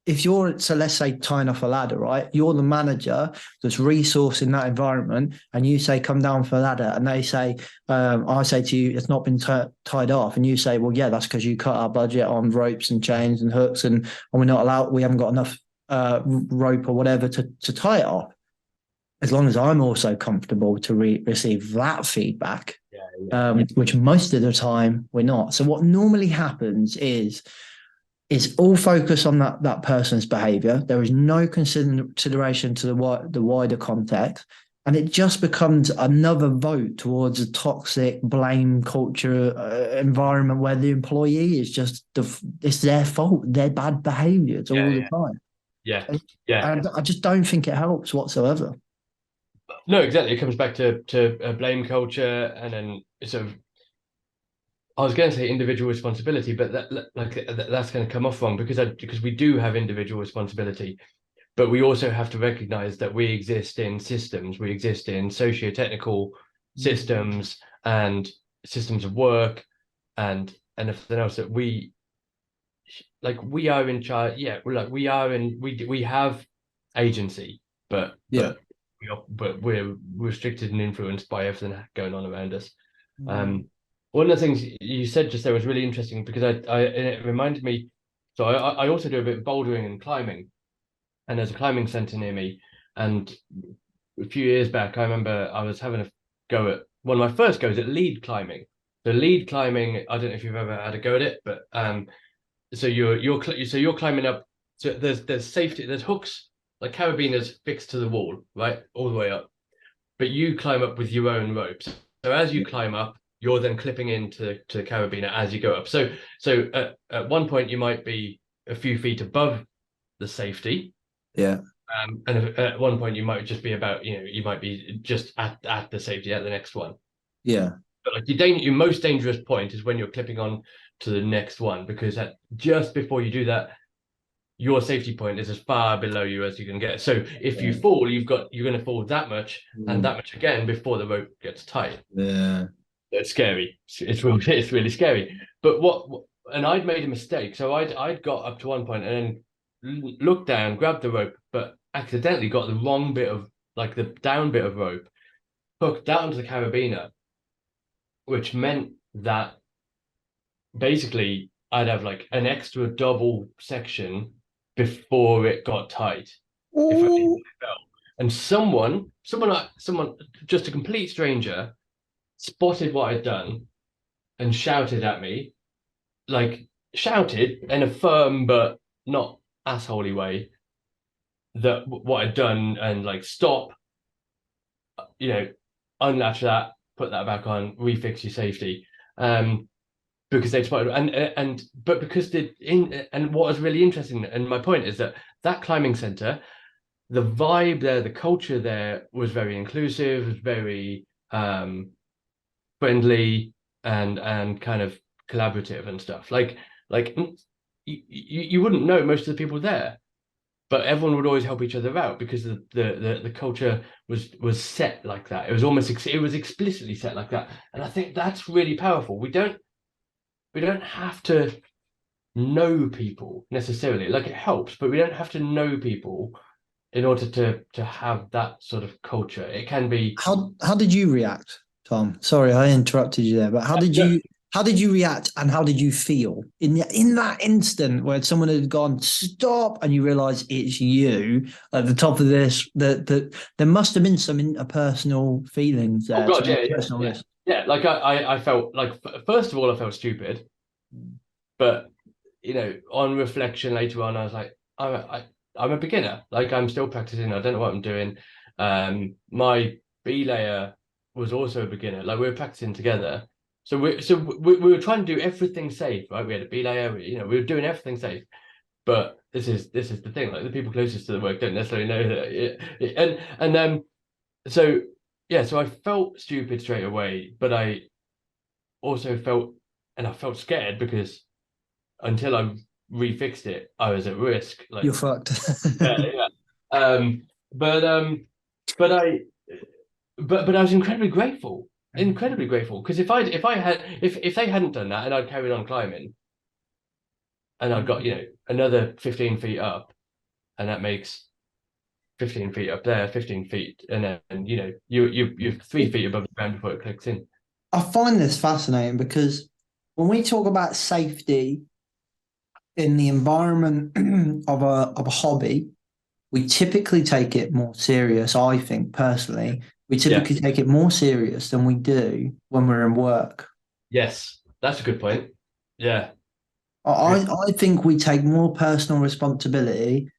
if you're, so let's say tying off a ladder, right? You're the manager that's resourcing that environment, and you say, "Come down for a ladder," and they say, I say to you, "It's not been tied off," and you say, "Well, yeah, that's because you cut our budget on ropes and chains and hooks, and we're not allowed. We haven't got enough rope or whatever to tie it off." As long as I'm also comfortable to receive that feedback, which most of the time we're not. So what normally happens is all focus on that person's behavior. There is no consideration to the wider context. And it just becomes another vote towards a toxic blame culture environment where the employee is just, it's their fault, their bad behaviors all the time. Yeah. And I just don't think it helps whatsoever. No, exactly. It comes back to a blame culture, and then sort of, I was going to say individual responsibility, but that's going to come off wrong because we do have individual responsibility, but we also have to recognize that we exist in systems, we exist in socio-technical systems and systems of work and everything else that we are in charge. Yeah, we have agency, but we're restricted and influenced by everything going on around us. One of the things you said just there was really interesting because it reminded me. So I also do a bit of bouldering and climbing, and there's a climbing center near me. And a few years back, I remember I was having a go at one of my first goes at lead climbing. The lead climbing, I don't know if you've ever had a go at it, but so you're climbing up. So there's safety, there's hooks like carabiners fixed to the wall, right, all the way up. But you climb up with your own ropes. So as you climb up, you're then clipping into the carabiner as you go up. So at one point you might be a few feet above the safety. Yeah. And at one point you might just be about, you might be just at the safety at the next one. Yeah. But like your most dangerous point is when you're clipping on to the next one, because just before you do that, your safety point is as far below you as you can get. So if you fall, you're going to fall that much and that much again before the rope gets tight. Yeah. It's scary. It's really scary. But and I'd made a mistake. So I'd got up to one point and then looked down, grabbed the rope, but accidentally got the wrong bit of, like the down bit of rope, hooked down to the carabiner, which meant that basically I'd have like an extra double section before it got tight. If I fell. And someone, just a complete stranger, spotted what I'd done and shouted at me, like shouted in a firm but not assholey way, that what I'd done, and like, stop, unlatch that, put that back on, refix your safety. Because they spotted, but because and what was really interesting, and my point is that climbing center, the vibe there, the culture there was very inclusive, was very friendly and kind of collaborative and stuff. Like you wouldn't know most of the people there, but everyone would always help each other out because the culture was set like that. It was explicitly set like that, and I think that's really powerful. We don't have to know people necessarily. Like, it helps, but we don't have to know people in order to have that sort of culture. It can be. How did you react, Tom? Sorry, I interrupted you there, but how did you react, and how did you feel in that instant where someone had gone stop and you realise it's you at the top of this? That there must have been some interpersonal feelings there. Oh God, yeah. Like I felt like, first of all, I felt stupid, but on reflection later on, I was like, I'm a beginner. Like, I'm still practicing. I don't know what I'm doing. My B layer was also a beginner. Like, we were practicing together. So we were trying to do everything safe, right? We had a B layer. We were doing everything safe. But this is the thing. Like, the people closest to the work don't necessarily know that. So I felt stupid straight away, but I also felt scared because until I refixed it, I was at risk. Like, you're fucked. yeah. But I was incredibly grateful, because if they hadn't done that and I'd carried on climbing, and I got another 15 feet up, and that makes 15 feet up there, 15 feet, and then you're 3 feet above the ground before it clicks in. I find this fascinating because when we talk about safety in the environment of a hobby, we typically take it more serious. I think personally, we typically take it more serious than we do when we're in work. Yes, that's a good point. Yeah, I think we take more personal responsibility.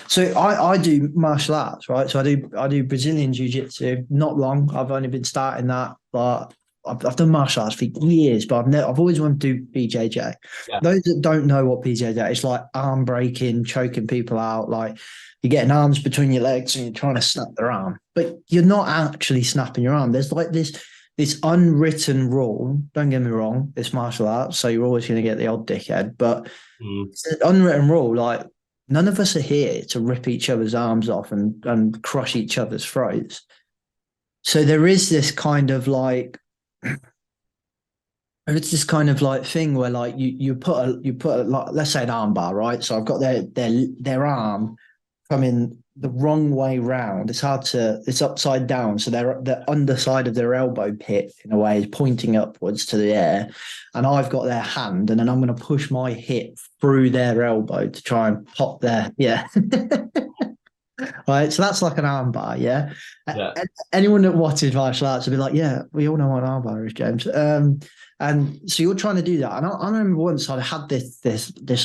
So I do martial arts, right? So I do Brazilian jiu-jitsu. Not long. I've only been starting that, but I've done martial arts for years. But I've always wanted to do BJJ. Yeah. Those that don't know what BJJ is, like arm breaking, choking people out. Like, you're getting arms between your legs and you're trying to snap their arm, but you're not actually snapping your arm. There's like this unwritten rule. Don't get me wrong, it's martial arts, so you're always going to get the odd dickhead. But it's an unwritten rule. Like, none of us are here to rip each other's arms off and crush each other's throats. So there is this kind of like, it's this kind of like thing where like you put a like, let's say an arm bar, right? So I've got their arm coming the wrong way round. It's upside down. So the underside of their elbow pit in a way is pointing upwards to the air. And I've got their hand, and then I'm going to push my hip through their elbow to try and pop their, right. So that's like an arm bar. Yeah. Anyone that watches martial arts will be like, yeah, we all know what an arm bar is, James. And so you're trying to do that. And I remember once I had this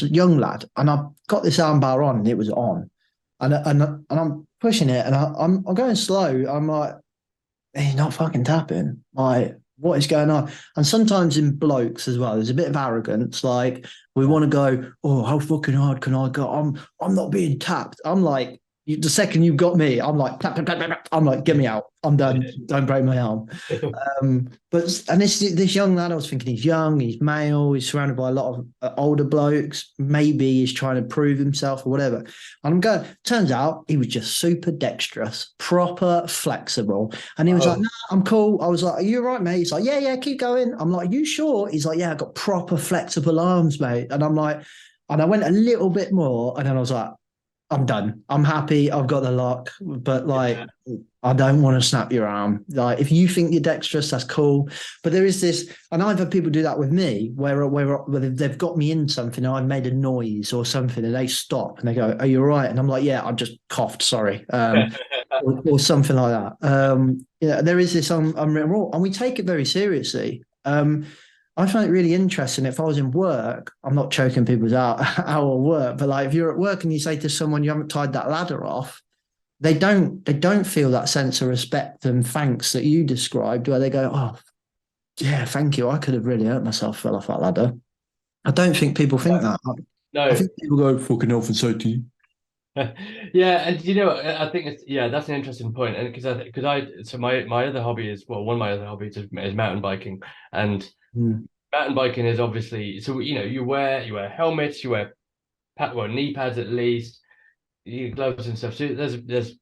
young lad, and I got this arm bar on, and it was on. And I'm pushing it, and I'm going slow. I'm like, he's not fucking tapping. Like, what is going on? And sometimes in blokes as well, there's a bit of arrogance. Like, we want to go, oh, how fucking hard can I go? I'm not being tapped. I'm like, the second you've got me, I'm like, tap, tap, tap, tap. I'm like, get me out. I'm done. Don't break my arm. But this young lad, I was thinking, he's young, he's male, he's surrounded by a lot of older blokes. Maybe he's trying to prove himself or whatever. And I'm going, turns out he was just super dexterous, proper flexible. And he was like, no, I'm cool. I was like, are you all right, mate? He's like, yeah, keep going. I'm like, are you sure? He's like, yeah, I got proper flexible arms, mate. And I'm like, and I went a little bit more, and then I was like, I'm done. I'm happy. I've got the lock, but like, I don't want to snap your arm. Like, if you think you're dexterous, that's cool. But there is this, and I've had people do that with me, where they've got me in something, and I've made a noise or something, and they stop and they go, "Are you all right?" And I'm like, "Yeah, I just coughed. Sorry." Or something like that. There is this unwritten rule, and we take it very seriously. I find it really interesting. If I was in work, I'm not choking people's out of work, but like if you're at work and you say to someone you haven't tied that ladder off, they don't feel that sense of respect and thanks that you described, where they go, "Oh, yeah, thank you. I could have really hurt myself, fell off that ladder." I don't think people think that. No. I think people go, "Fucking health and safety." Yeah, and I think that's an interesting point, and because my other hobby is, well, one of my other hobbies is mountain biking, and mountain biking is obviously, so you wear helmets, you wear knee pads at least, gloves and stuff. So there's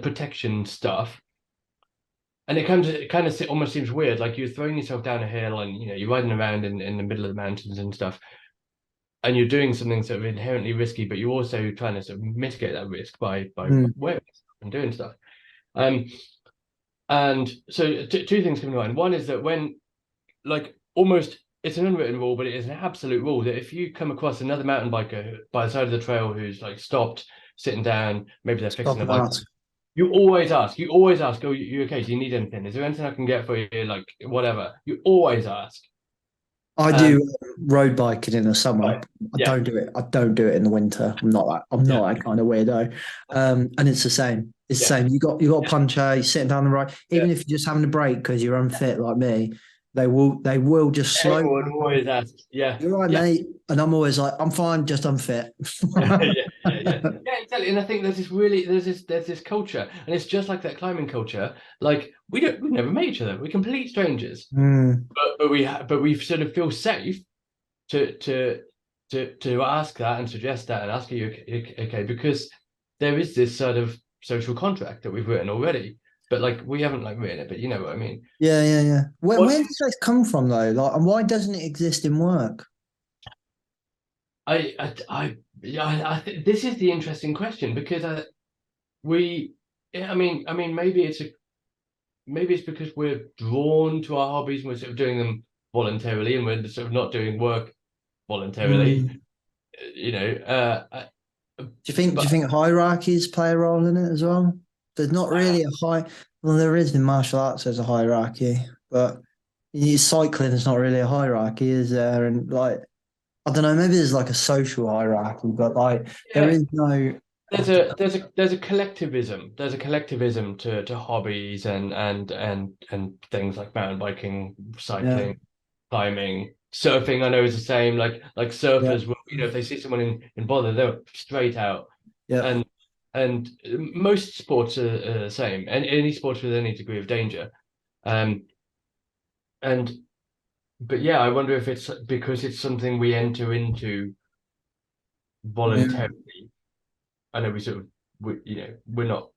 protection stuff, and it kind of almost seems weird, like you're throwing yourself down a hill and you're riding around in the middle of the mountains and stuff. And you're doing something sort of inherently risky, but you're also trying to sort of mitigate that risk by wearing stuff and doing stuff. And so two things come to mind. One is that when, like, almost, it's an unwritten rule, but it is an absolute rule that if you come across another mountain biker by the side of the trail who's like stopped, sitting down, maybe they're fixing a bike, you always ask, "Oh, you okay? Do you need anything? Is there anything I can get for you? Like, whatever." You always ask. I do road biking in the summer. Right. I don't do it. I don't do it in the winter. I'm not that kind of weirdo. And it's the same. It's the same. You got a puncher. You're sitting down the road. Even if you're just having a break because you're unfit like me, they will just slow. Everyone always asks. Yeah, you're right, mate. And I'm always like, "I'm fine, just unfit." Yeah, exactly. And I think there's this culture, and it's just like that climbing culture. Like we've never met each other. We're complete strangers, but we sort of feel safe to ask that and suggest that and ask, "Are you okay?" Because there is this sort of social contract that we've written already. But like we haven't like written it, but you know what I mean. Yeah. Where does that come from though? Like, and why doesn't it exist in work? I think this is the interesting question, because maybe it's because we're drawn to our hobbies and we're sort of doing them voluntarily, and we're sort of not doing work voluntarily. Do you think hierarchies play a role in it as well? There's not really there is in martial arts, there's a hierarchy, but cycling is not really a hierarchy, is there? And like, I don't know, maybe there's like a social hierarchy, but like there is no. There's a collectivism. There's a collectivism to hobbies and things like mountain biking, cycling, climbing, surfing. I know is the same. Like surfers will, if they see someone in bother, they're straight out. Yeah. And most sports are the same, and any sports with any degree of danger. But yeah, I wonder if it's because it's something we enter into voluntarily. I know we're not.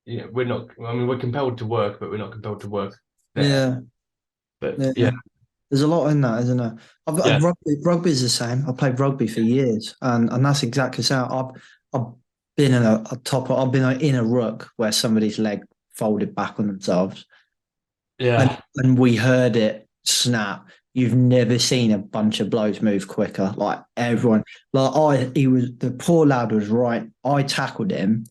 I mean, we're compelled to work, but we're not compelled to work there. Yeah. But there's a lot in that, isn't there? Rugby is the same. I played rugby for years, and that's exactly the same. I've been in I've been in a ruck where somebody's leg folded back on themselves. Yeah. And we heard it snap. You've never seen a bunch of blokes move quicker. Like everyone, the poor lad was right. I tackled him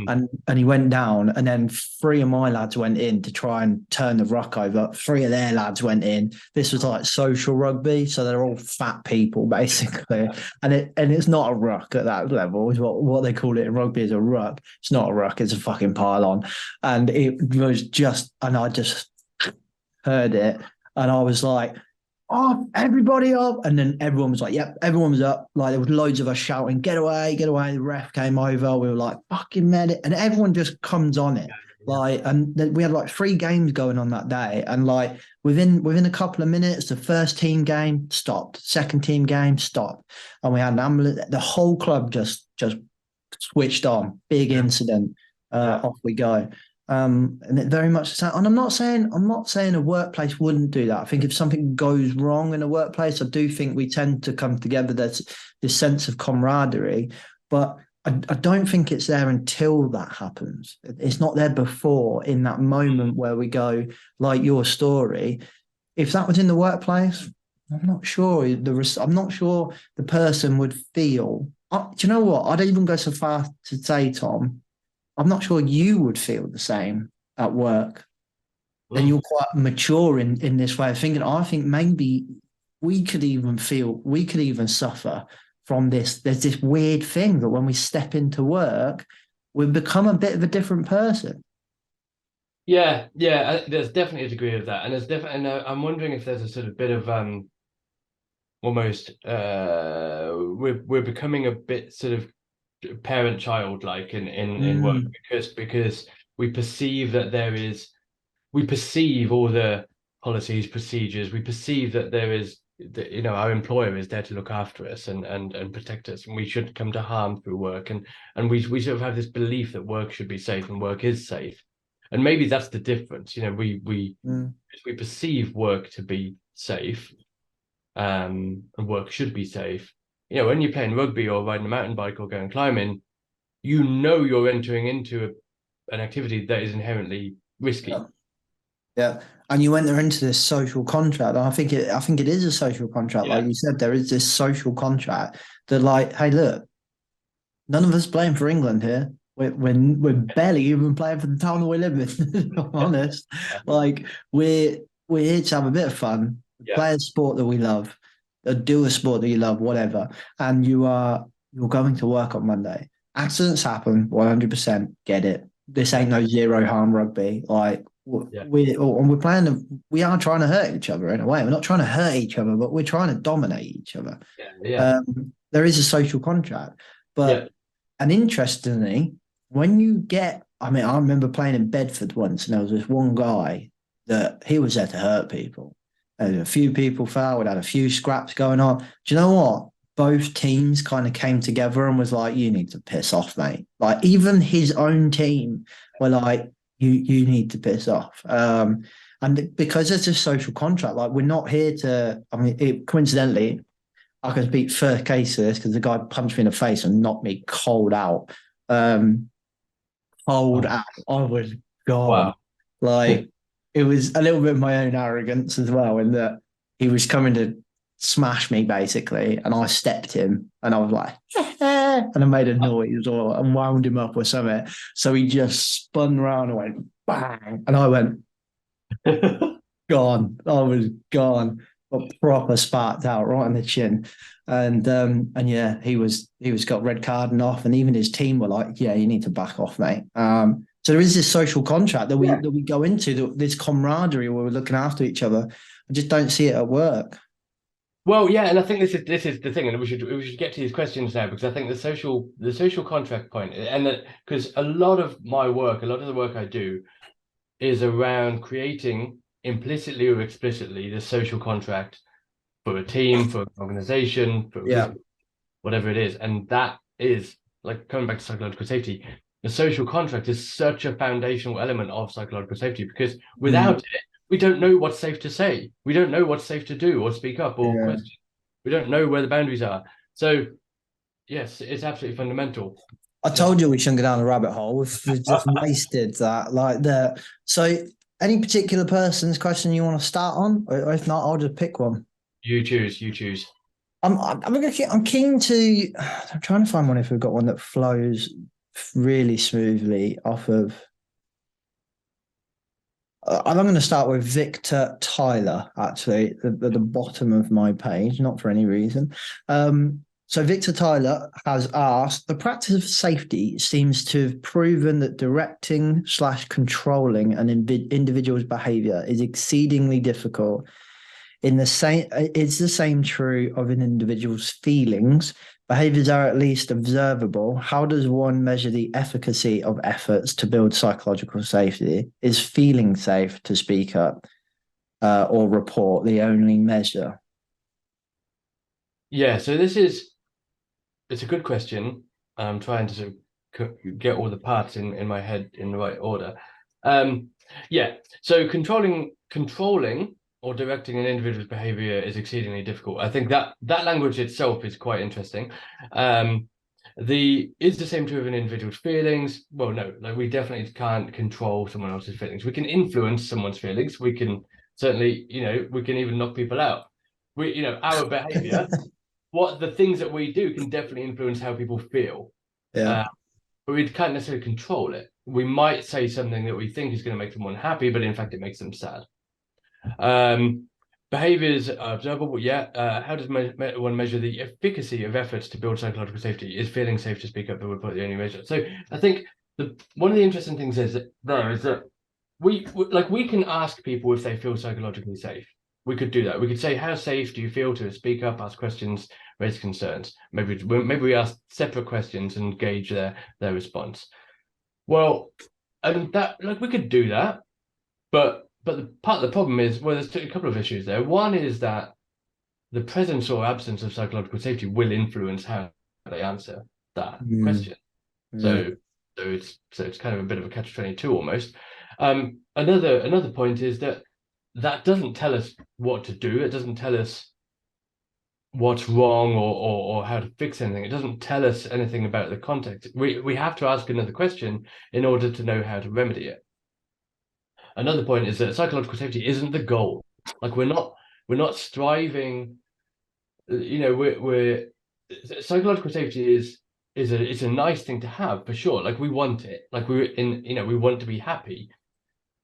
and he went down, and then 3 of my lads went in to try and turn the ruck over. 3 of their lads went in. This was like social rugby, so they're all fat people basically, and it's not a ruck at that level. Is what they call it in rugby is a ruck. It's not a ruck. It's a fucking pylon, and it was just, and I just heard it, and I was like, "Oh, everybody up!" And then everyone was like, "Yep, everyone was up." Like there was loads of us shouting, "Get away, get away!" The ref came over. We were like, "Fucking medic!" And everyone just comes on it. Like, and then we had like 3 games going on that day, and like within a couple of minutes, the first team game stopped, second team game stopped, and we had an ambulance. The whole club just switched on. Big incident. Off we go. And it very much, and I'm not saying a workplace wouldn't do that. I think if something goes wrong in a workplace, I do think we tend to come together. There's this sense of camaraderie, but I don't think it's there until that happens. It's not there before, in that moment where we go, like your story. If that was in the workplace, I'm not sure I'm not sure the person would feel. Do you know what? I'd even go so far to say, Tom, I'm not sure you would feel the same at work. Then you're quite mature in this way of thinking. I think maybe we could even suffer from this. There's this weird thing that when we step into work, we become a bit of a different person. Yeah, there's definitely a degree of that, and there's definitely. And I'm wondering if there's a sort of bit of almost we're becoming a bit sort of parent-child like in work, because we perceive that we perceive all the policies, procedures, we perceive that there is, our employer is there to look after us and protect us, and we shouldn't come to harm through work, and we sort of have this belief that work should be safe and work is safe. And maybe that's the difference. We perceive work to be safe, and work should be safe. When you're playing rugby or riding a mountain bike or going climbing, you're entering into an activity that is inherently risky. Yeah. And you enter into this social contract. And I think it is a social contract. Like you said, there is this social contract that, like, hey, look, none of us playing for England here. We're barely even playing for the town that we live in, if I'm honest. Like, we're here to have a bit of fun, play a sport that we love, do a sport that you love, whatever. And you're going to work on Monday. Accidents happen, 100%, get it. This ain't no zero harm rugby. Like, we are trying to hurt each other in a way. We're not trying to hurt each other, but we're trying to dominate each other. There is a social contract, but and interestingly, when you get, I remember playing in Bedford once, and there was this one guy that he was there to hurt people. And a few people fouled, had a few scraps going on. Do you know what? Both teams kind of came together and was like, you need to piss off, mate. Like, even his own team were like, you need to piss off. And because there's a social contract, like, we're not here to, coincidentally, I can speak first case of this because the guy punched me in the face and knocked me cold out. Cold out. I was gone. Wow. Like, it was a little bit of my own arrogance as well, in that he was coming to smash me basically, and I stepped him, and I was like, and I made a noise or and wound him up or something. So he just spun around and went bang, and I went gone. I was gone. Got proper sparked out right on the chin, and yeah, he was got red card and off, and even his team were like, yeah, you need to back off, mate. So there is this social contract that we go into, this camaraderie where we're looking after each other. I just don't see it at work. Well, yeah, and I think this is the thing, and we should get to these questions now, because I think the social contract point, and that, because a lot of my work, a lot of the work I do, is around creating implicitly or explicitly the social contract for a team, for an organization, for whatever it is, and that is, like, coming back to psychological safety. The social contract is such a foundational element of psychological safety, because without it, we don't know what's safe to say. We don't know what's safe to do or speak up or question. We don't know where the boundaries are. So, yes, it's absolutely fundamental. I told you we shouldn't go down the rabbit hole. We've just wasted that. Like that. So, any particular person's question you want to start on, or if not, I'll just pick one. You choose. I'm keen to. I'm trying to find one if we've got one that flows really smoothly off of. I'm going to start with Victor Tyler, actually, at the bottom of my page, not for any reason. So Victor Tyler has asked, the practice of safety seems to have proven that directing/controlling an individual's behavior is exceedingly difficult. It's the same true of an individual's feelings. Behaviors are at least observable. How does one measure the efficacy of efforts to build psychological safety? Is feeling safe to speak up or report the only measure? Yeah, so it's a good question. I'm trying to sort of get all the parts in my head in the right order. So controlling or directing an individual's behavior is exceedingly difficult. I think that language itself is quite interesting. Is the same true of an individual's feelings? Well, no, like we definitely can't control someone else's feelings. We can influence someone's feelings. We can certainly, we can even knock people out. Our behavior, what the things that we do can definitely influence how people feel. Yeah. But we can't necessarily control it. We might say something that we think is going to make someone happy, but in fact, it makes them sad. Behaviors are observable, yeah. How does one measure the efficacy of efforts to build psychological safety? Is feeling safe to speak up that would put the only measure? So I think one of the interesting things is that we can ask people if they feel psychologically safe. We could do that. We could say, how safe do you feel to speak up, ask questions, raise concerns? Maybe we ask separate questions and gauge their response. Well, and that we could do that, but the part of the problem is, well, there's a couple of issues there. One is that the presence or absence of psychological safety will influence how they answer that question. So it's kind of a bit of a catch-22 almost. Another point is that doesn't tell us what to do. It doesn't tell us what's wrong or how to fix anything. It doesn't tell us anything about the context. We have to ask another question in order to know how to remedy it. Another point is that psychological safety isn't the goal. Like we're not striving. Psychological safety is a nice thing to have for sure. Like we want it. Like we want to be happy.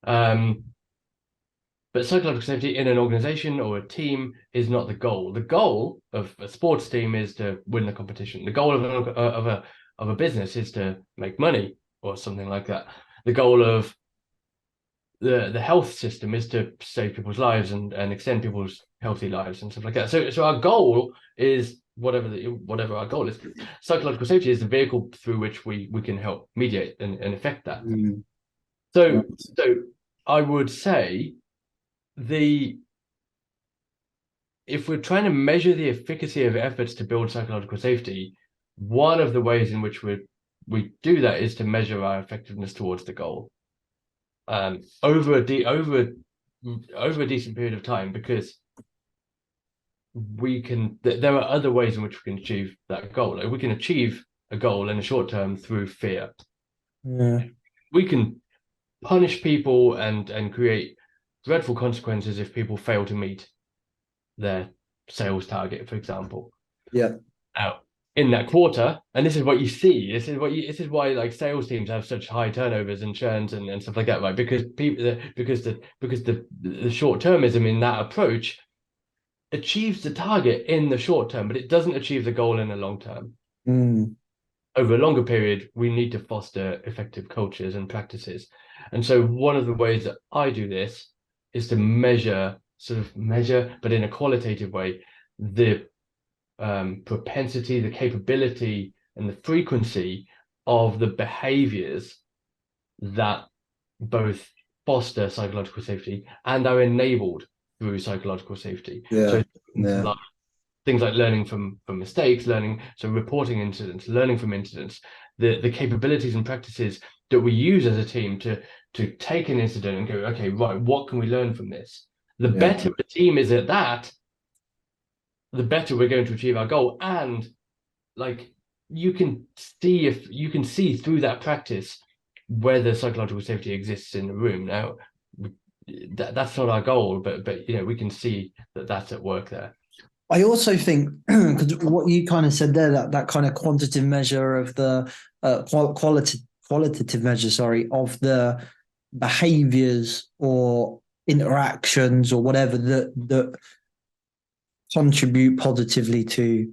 But psychological safety in an organization or a team is not the goal. The goal of a sports team is to win the competition. The goal of a business is to make money or something like that. The goal of the health system is to save people's lives and extend people's healthy lives and stuff like that. So our goal is whatever our goal is. Psychological safety is the vehicle through which we can help mediate and affect that. So I would say if we're trying to measure the efficacy of efforts to build psychological safety, one of the ways in which we do that is to measure our effectiveness towards the goal over a decent period of time, because there are other ways in which we can achieve that goal. Like we can achieve a goal in the short term through fear. We can punish people and create dreadful consequences if people fail to meet their sales target, for example. Now, in that quarter, and this is what you see. This is why like sales teams have such high turnovers and churns and stuff like that, right? Because the short termism in that approach achieves the target in the short term, but it doesn't achieve the goal in the long term. Over a longer period, we need to foster effective cultures and practices. And so one of the ways that I do this is to measure, but in a qualitative way, the propensity, the capability, and the frequency of the behaviors that both foster psychological safety and are enabled through psychological safety. Things like learning from mistakes, reporting incidents, learning from incidents, the capabilities and practices that we use as a team to take an incident and go, okay, right, what can we learn from this? The better the team is at that, the better we're going to achieve our goal. And like you can see through that practice whether psychological safety exists in the room. Now that's not our goal, but we can see that that's at work there. I also think, because what you kind of said there, that kind of quantitative measure of the qualitative measure, of the behaviors or interactions or whatever that contribute positively to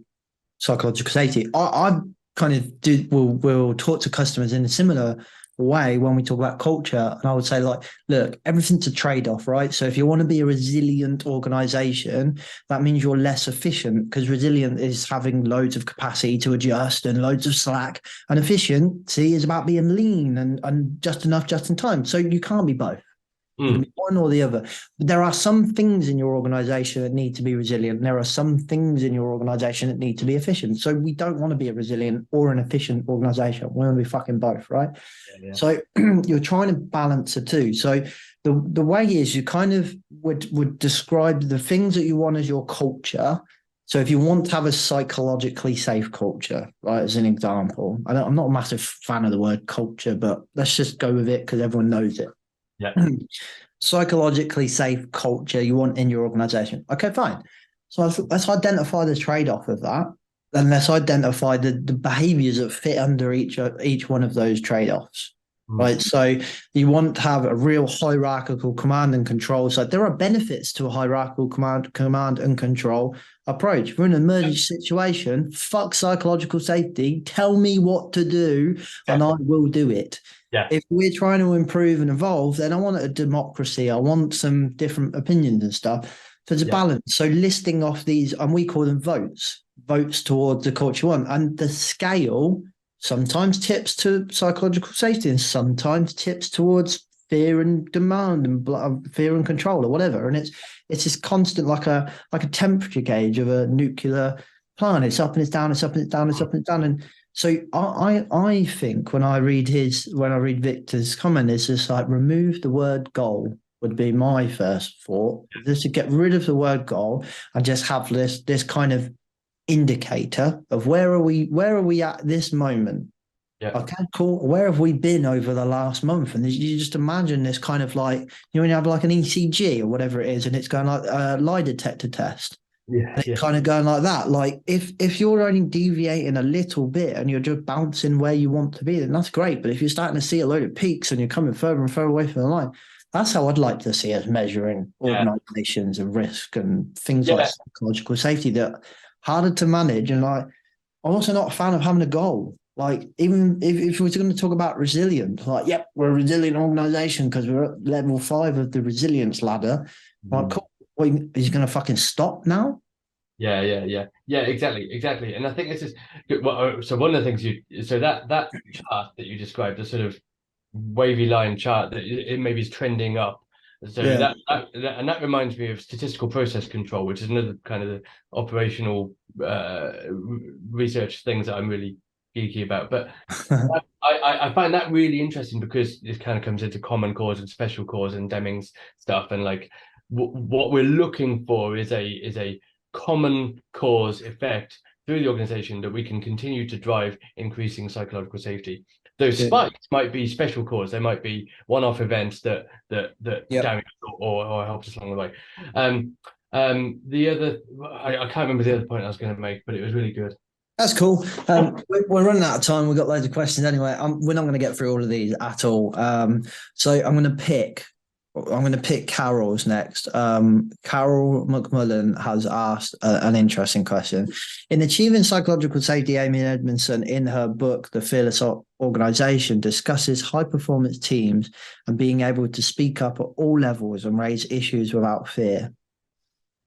psychological safety. I kind of will talk to customers in a similar way when we talk about culture, and I would say, like, look, everything's a trade-off, right? So if you want to be a resilient organization, that means you're less efficient, because resilient is having loads of capacity to adjust and loads of slack, and efficiency is about being lean and just enough, just in time. So you can't be both. You can be one or the other. But there are some things in your organization that need to be resilient. There are some things in your organization that need to be efficient. So we don't want to be a resilient or an efficient organization. We want to be fucking both, right? So you're trying to balance the two. So the way is you kind of would describe the things that you want as your culture. So if you want to have a psychologically safe culture, right, as an example, I'm not a massive fan of the word culture, but let's just go with it because everyone knows it. Yeah. Psychologically safe culture you want in your organization. Okay, fine. So let's identify the trade-off of that, and let's identify the behaviors that fit under each one of those trade-offs. Right. So you want to have a real hierarchical command and control. So there are benefits to a hierarchical command and control approach. If we're in an emergency situation, fuck psychological safety. Tell me what to do and I will do it. Yeah. If we're trying to improve and evolve, then I want a democracy. I want some different opinions and stuff. So there's a balance. So listing off these, and we call them votes towards the culture one. And the scale sometimes tips to psychological safety and sometimes tips towards fear and demand and fear and control or whatever. And it's this constant, like a temperature gauge of a nuclear plant. It's up and it's down, it's up and it's down, it's up and it's down. And so I think when I read Victor's comment, it's just like remove the word goal would be my first thought. Just to get rid of the word goal and just have this kind of indicator of where are we at this moment. Okay, cool. Where have we been over the last month? And you just imagine this kind of like, when you have like an ECG or whatever it is, and it's going like a lie detector test. Kind of going like that. Like if you're only deviating a little bit and you're just bouncing where you want to be, then that's great. But if you're starting to see a load of peaks and you're coming further and further away from the line, that's how I'd like to see us measuring organizations and risk and things like psychological safety that are harder to manage. And I'm also not a fan of having a goal. Like, even if we're going to talk about resilience, like, we're a resilient organization because we're at level 5 of the resilience ladder. Like, cool. Well, is he going to fucking stop now? Yeah, exactly. And I think this is so one of the things that chart that you described, the sort of wavy line chart that it maybe is trending up. So that reminds me of statistical process control, which is another kind of the operational research things that I'm really geeky about. But I find that really interesting because this kind of comes into common cause and special cause and Deming's stuff, and like what we're looking for is a common cause effect through the organization that we can continue to drive increasing psychological safety. Those spikes might be special cause. They might be one-off events that damage or help us along the way. The other, I can't remember the other point I was going to make, but it was really good. That's cool. We're running out of time. We've got loads of questions anyway. We're not going to get through all of these at all. So I'm going to pick Carol's next. Carol McMullen has asked an interesting question. In Achieving Psychological Safety, Amy Edmondson, in her book, The Fearless Organization, discusses high-performance teams and being able to speak up at all levels and raise issues without fear.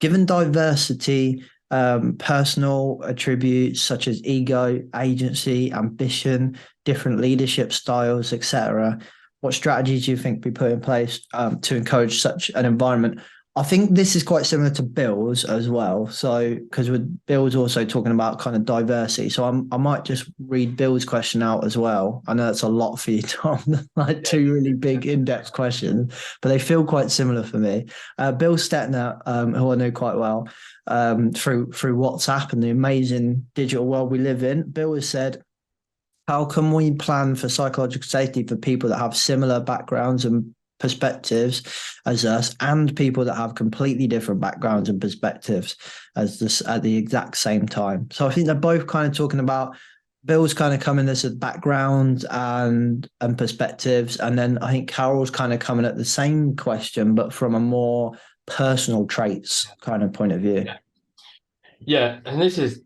Given diversity, personal attributes such as ego, agency, ambition, different leadership styles, etc., what strategies do you think we put in place to encourage such an environment? I think this is quite similar to Bill's as well. So, because with Bill's also talking about kind of diversity. So I might just read Bill's question out as well. I know that's a lot for you, Tom, like 2 really big in-depth questions, but they feel quite similar for me. Bill Stetner, who I know quite well through WhatsApp and the amazing digital world we live in, Bill has said, how can we plan for psychological safety for people that have similar backgrounds and perspectives as us and people that have completely different backgrounds and perspectives as this at the exact same time? So I think they're both kind of talking about, Bill's kind of coming this as background and perspectives. And then I think Carol's kind of coming at the same question, but from a more personal traits kind of point of view. Yeah, and this is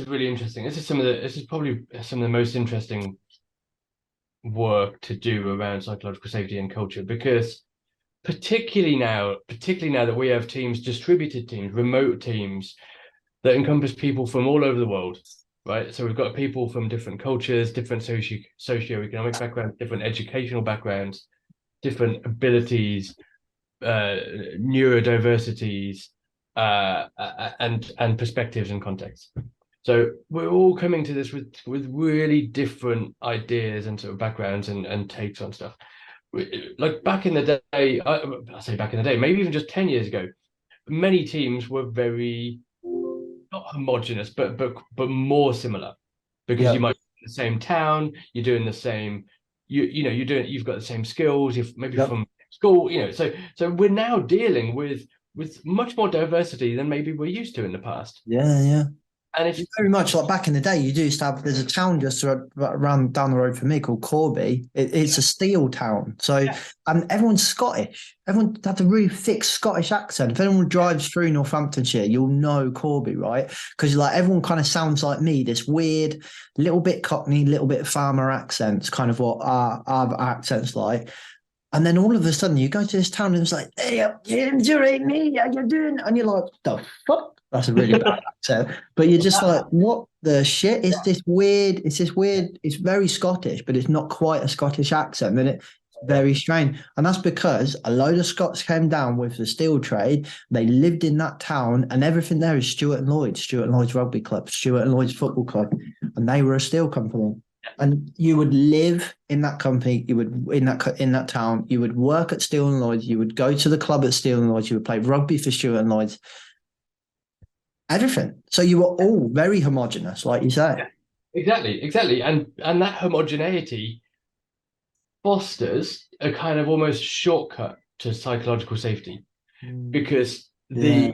really interesting. This is probably some of the most interesting work to do around psychological safety and culture, because particularly now that we have teams, distributed teams, remote teams that encompass people from all over the world, right? So we've got people from different cultures, different socioeconomic backgrounds, different educational backgrounds, different abilities, neurodiversities, and perspectives and contexts. So we're all coming to this with really different ideas and sort of backgrounds and takes on stuff. Like back in the day, I say back in the day, maybe even just 10 years ago, many teams were very not homogenous, but more similar, because you might be in the same town, you're doing the same, you've got the same skills, you've maybe from school, so we're now dealing with much more diversity than maybe we're used to in the past. Yeah. And it's very much like back in the day. You do used to have. There's a town just around down the road from me called Corby. It's a steel town. So and everyone's Scottish. Everyone has a really thick Scottish accent. If anyone drives through Northamptonshire, you'll know Corby, right? Because like everyone kind of sounds like me. This weird, little bit Cockney, little bit farmer accents. Kind of what our accents like. And then all of a sudden, you go to this town and it's like, "Hey, you me? How you doing?" And you're like, "The fuck." That's a really bad accent. But you're just like, what the shit? It's this weird, it's very Scottish, but it's not quite a Scottish accent. And it's very strange. And that's because a load of Scots came down with the steel trade. They lived in that town and everything there is Stuart and Lloyd's Rugby Club, Stuart and Lloyd's Football Club. And they were a steel company. And you would live in that company, you would in that town, you would work at Steel and Lloyd's, you would go to the club at Steel and Lloyd's, you would play rugby for Stuart and Lloyd's. Everything. So you were all very homogenous, like you say. Exactly. And that homogeneity fosters a kind of almost shortcut to psychological safety, because Amy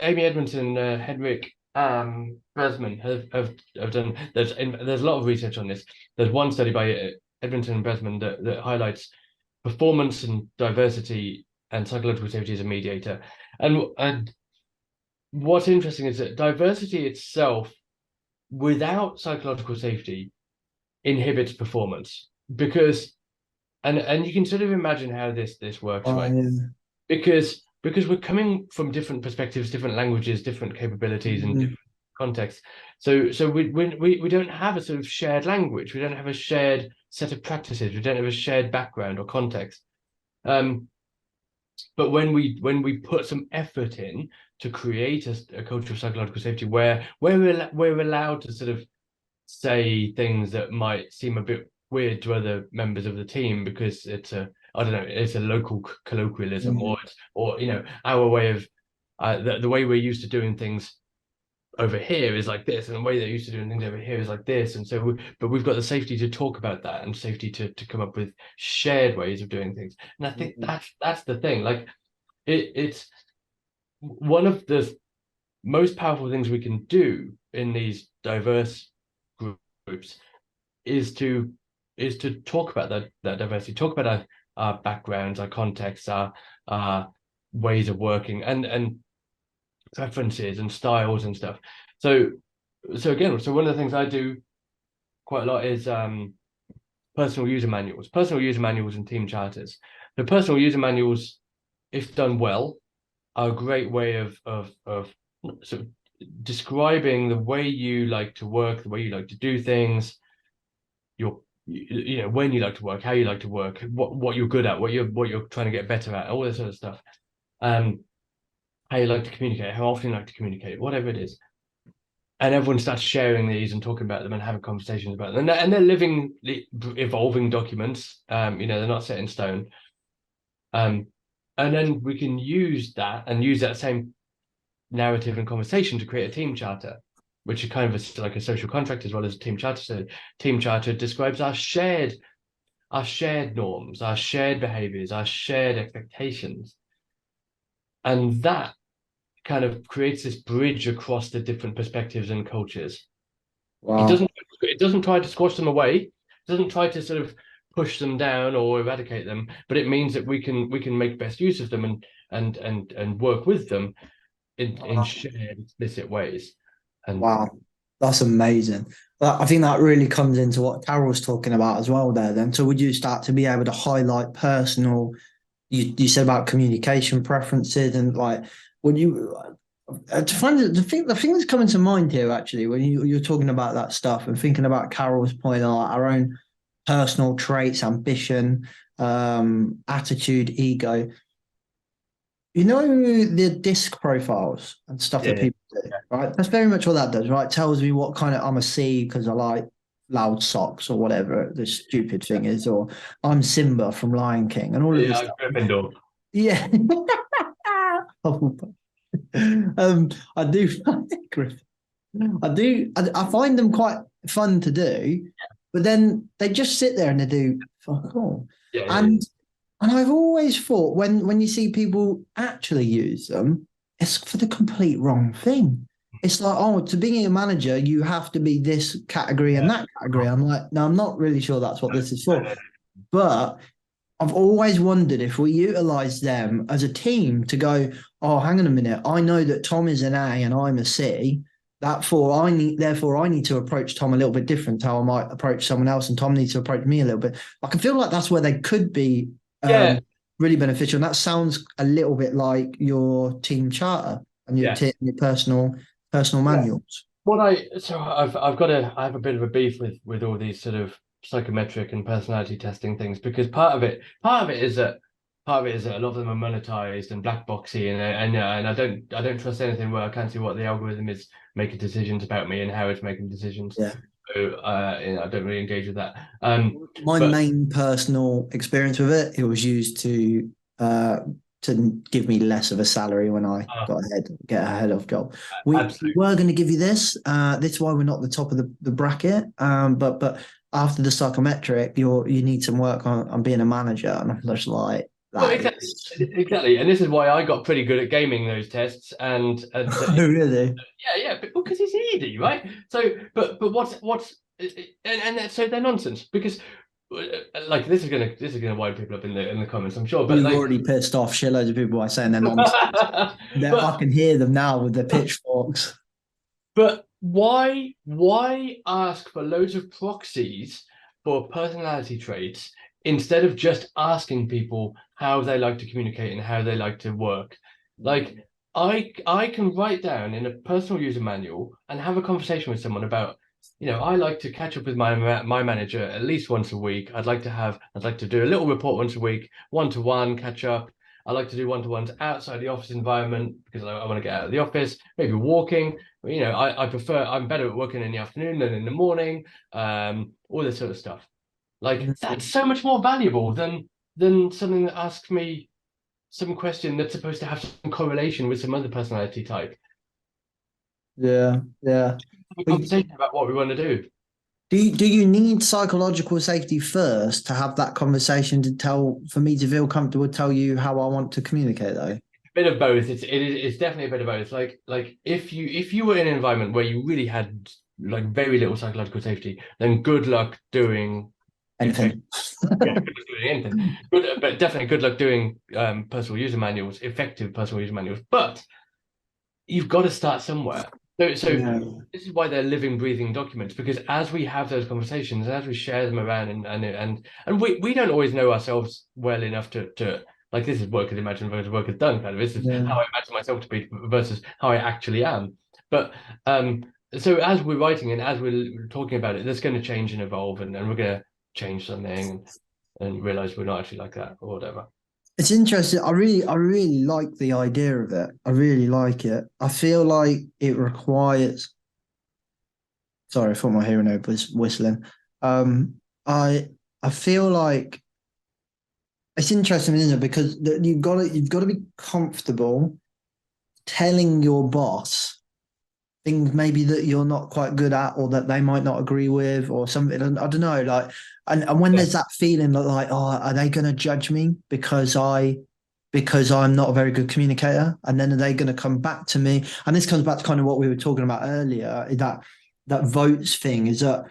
Edmonton, Henrik Bresman have done. There's a lot of research on this. There's one study by Edmonton and Bresman that highlights performance and diversity and psychological safety as a mediator. And what's interesting is that diversity itself, without psychological safety, inhibits performance, because, and you can sort of imagine how this works, right? Yeah. Because we're coming from different perspectives, different languages, different capabilities, and different contexts. So we don't have a sort of shared language. We don't have a shared set of practices. We don't have a shared background or context. But when we put some effort in to create a culture of psychological safety where we're allowed to sort of say things that might seem a bit weird to other members of the team because it's a local colloquialism, or our way of the way we're used to doing things over here is like this, and the way they're used to doing things over here is like this, and so but we've got the safety to talk about that, and safety to come up with shared ways of doing things. And I think that's the thing. Like it's one of the most powerful things we can do in these diverse groups is to talk about that diversity, talk about our backgrounds, our contexts, our ways of working, and preferences and styles and stuff. So one of the things I do quite a lot is personal user manuals and team charters. The personal user manuals, if done well, are a great way of sort of describing the way you like to work, the way you like to do things, when you like to work, how you like to work, what you're good at, what you're trying to get better at, all this sort of stuff. How you like to communicate, how often you like to communicate, whatever it is. And everyone starts sharing these and talking about them and having conversations about them. And they're living, evolving documents. They're not set in stone. And then we can use that same narrative and conversation to create a team charter, which is kind of like a social contract as well as a team charter. So team charter describes our shared norms, our shared behaviors, our shared expectations. And that kind of creates this bridge across the different perspectives and cultures. Wow. It doesn't try to squash them away. It doesn't try to sort of push them down or eradicate them, but it means that we can make best use of them and work with them in shared, explicit ways. And wow, that's amazing. I think that really comes into what Carol was talking about as well there then. So would you start to be able to highlight personal, you said about communication preferences, and like when you to find the thing that's coming to mind here actually when you're talking about that stuff and thinking about Carol's point on like our own personal traits, ambition, attitude, ego. You know the disc profiles and stuff that people do, right? That's very much what that does, right? Tells me what kind of I'm a C because I like loud socks or whatever the stupid thing is, or I'm Simba from Lion King and all of this stuff. Gryffindor. Yeah. I do find Griff. I find them quite fun to do, but then they just sit there and they do fuck all. Yeah, And and I've always thought when you see people actually use them, it's for the complete wrong thing. It's like, oh, to being a manager, you have to be this category and that category. I'm like, no, I'm not really sure that's what this is for. But I've always wondered if we utilize them as a team to go, oh, hang on a minute. I know that Tom is an A and I'm a C. Therefore, I need to approach Tom a little bit different to how I might approach someone else, and Tom needs to approach me a little bit. I can feel like that's where they could be really beneficial. And that sounds a little bit like your team charter and your personal manuals. I have a bit of a beef with all these sort of psychometric and personality testing things, because part of it is that a lot of them are monetized and black boxy, and I don't trust anything where I can't see what the algorithm is making decisions about me and how it's making decisions. Yeah. So I don't really engage with that. My main personal experience with it was used to give me less of a salary when I get ahead of job. We were going to give you this. This is why we're not the top of the bracket. But after the psychometric, you need some work on being a manager, and I'm just like. Exactly, and this is why I got pretty good at gaming those tests. And oh, really? Yeah, because it's easy, right? So, but what's and so they're nonsense, because like this is gonna wind people up in the comments, I'm sure. But you've already pissed off shitloads of people by saying they're nonsense. I can hear them now with their pitchforks. But why ask for loads of proxies for personality traits instead of just asking people how they like to communicate and how they like to work? Like, I can write down in a personal user manual and have a conversation with someone about, I like to catch up with my manager at least once a week. I'd like to do a little report once a week, one-to-one catch up. I like to do one-to-ones outside the office environment because I want to get out of the office, maybe walking. I'm better at working in the afternoon than in the morning, all this sort of stuff. Like, that's so much more valuable than something that asks me some question that's supposed to have some correlation with some other personality type. Yeah. Have a conversation about what we want to do. Do you need psychological safety first to have that conversation for me to feel comfortable to tell you how I want to communicate, though? A bit of both. It's definitely a bit of both. Like if you were in an environment where you really had like very little psychological safety, then good luck doing anything. But definitely good luck doing personal user manuals, effective personal user manuals. But you've got to start somewhere. So this is why they're living, breathing documents, because as we have those conversations, as we share them around, and we don't always know ourselves well enough to like, this is work as imagined versus work as done, kind of. This is how I imagine myself to be versus how I actually am. But so as we're writing and as we're talking about it, that's going to change and evolve, and we're going to change something and realize we're not actually like that or whatever. It's interesting. I really like the idea of it. I really like it. I feel like it requires. Sorry, I thought my hearing aid was whistling. I feel like it's interesting, isn't it? Because you've got to be comfortable telling your boss things maybe that you're not quite good at, or that they might not agree with, or something. I don't know, like, and when there's that feeling that, like, oh, are they going to judge me because I'm not a very good communicator, and then are they going to come back to me? And this comes back to kind of what we were talking about earlier, that votes thing, is that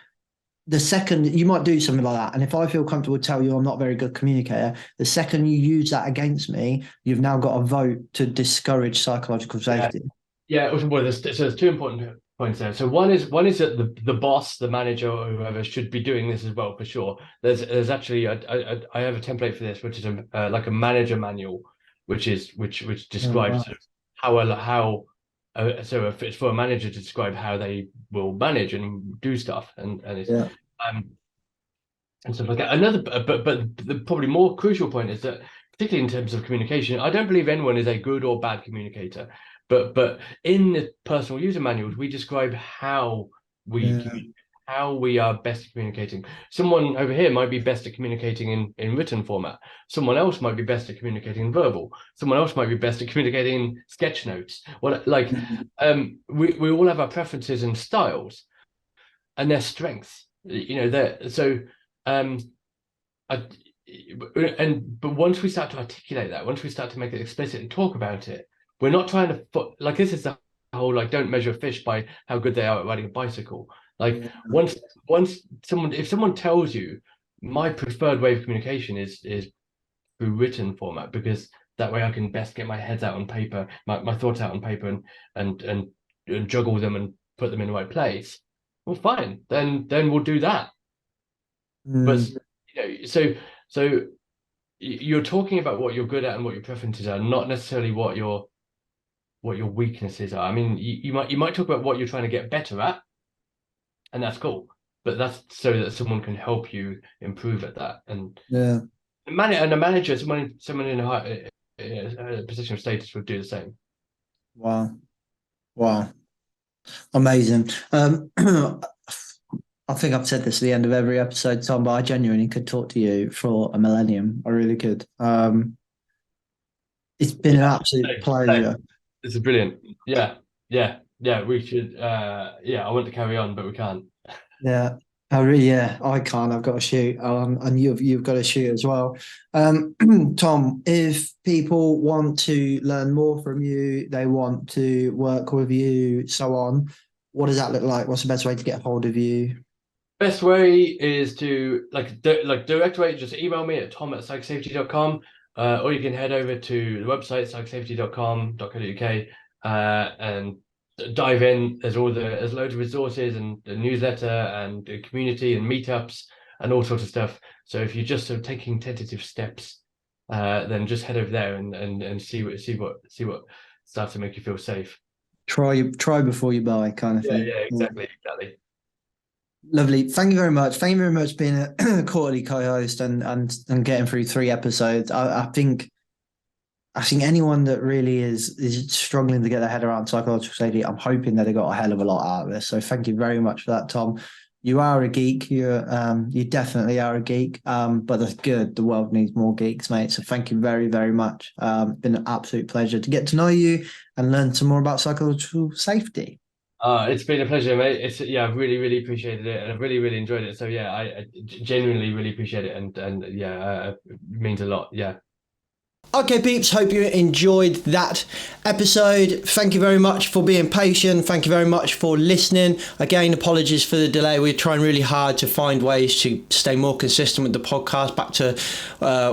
the second you might do something like that, and if I feel comfortable to tell you I'm not a very good communicator, the second you use that against me, you've now got a vote to discourage psychological safety. Yeah, well, there's two important points there. So one is that the boss, the manager, or whoever should be doing this as well, for sure. There's actually I have a template for this, which is like a manager manual, which describes sort of how so if it's for a manager to describe how they will manage and do stuff, and it's and stuff like that. Another, but the probably more crucial point is that, particularly in terms of communication, I don't believe anyone is a good or bad communicator. But in the personal user manuals, we describe how we communicate. how we are best communicating. Someone over here might be best at communicating in written format. Someone else might be best at communicating in verbal. Someone else might be best at communicating in sketch notes. We all have our preferences and styles and their strengths. But once we start to articulate that, once we start to make it explicit and talk about it, we're not trying to this is the whole don't measure a fish by how good they are at riding a bicycle. If someone tells you my preferred way of communication is through written format, because that way I can best get my heads out on paper, my thoughts out on paper and juggle them and put them in the right place. Well, fine, then we'll do that. But so you're talking about what you're good at and what your preferences are, not necessarily what your weaknesses are. I mean, you might talk about what you're trying to get better at, and that's cool. But that's so that someone can help you improve at that. And a manager, someone in a position of status would do the same. Wow, amazing. I think I've said this at the end of every episode, Tom, but I genuinely could talk to you for a millennium. I really could. It's been an absolute pleasure. This is brilliant. Yeah. We should. I want to carry on, but we can't. Yeah. I can't. I've got to shoot. And you've got to shoot as well. Tom, if people want to learn more from you, they want to work with you, so on, what does that look like? What's the best way to get a hold of you? Best way is to direct way, just email me at tom@psychsafety.com, or you can head over to the website psychsafety.com.co.uk and dive in. There's loads of resources and a newsletter and a community and meetups and all sorts of stuff. So if you're just sort of taking tentative steps, then just head over there and see what starts to make you feel safe. Try before you buy, kind of thing. Yeah, exactly. Lovely. Thank you very much. Thank you very much for being a quarterly co-host and getting through 3 episodes. I think anyone that really is struggling to get their head around psychological safety, I'm hoping that they got a hell of a lot out of this. So thank you very much for that, Tom. You are a geek. You definitely are a geek. But that's good. The world needs more geeks, mate. So thank you very, very much. Been an absolute pleasure to get to know you and learn some more about psychological safety. It's been a pleasure, mate. I've really, really appreciated it, and I've really, really enjoyed it. So yeah, I genuinely really appreciate it, and it means a lot. Yeah. Okay, peeps, hope you enjoyed that episode. Thank you very much for being patient. Thank you very much for listening. Again, apologies for the delay. We're trying really hard to find ways to stay more consistent with the podcast, back to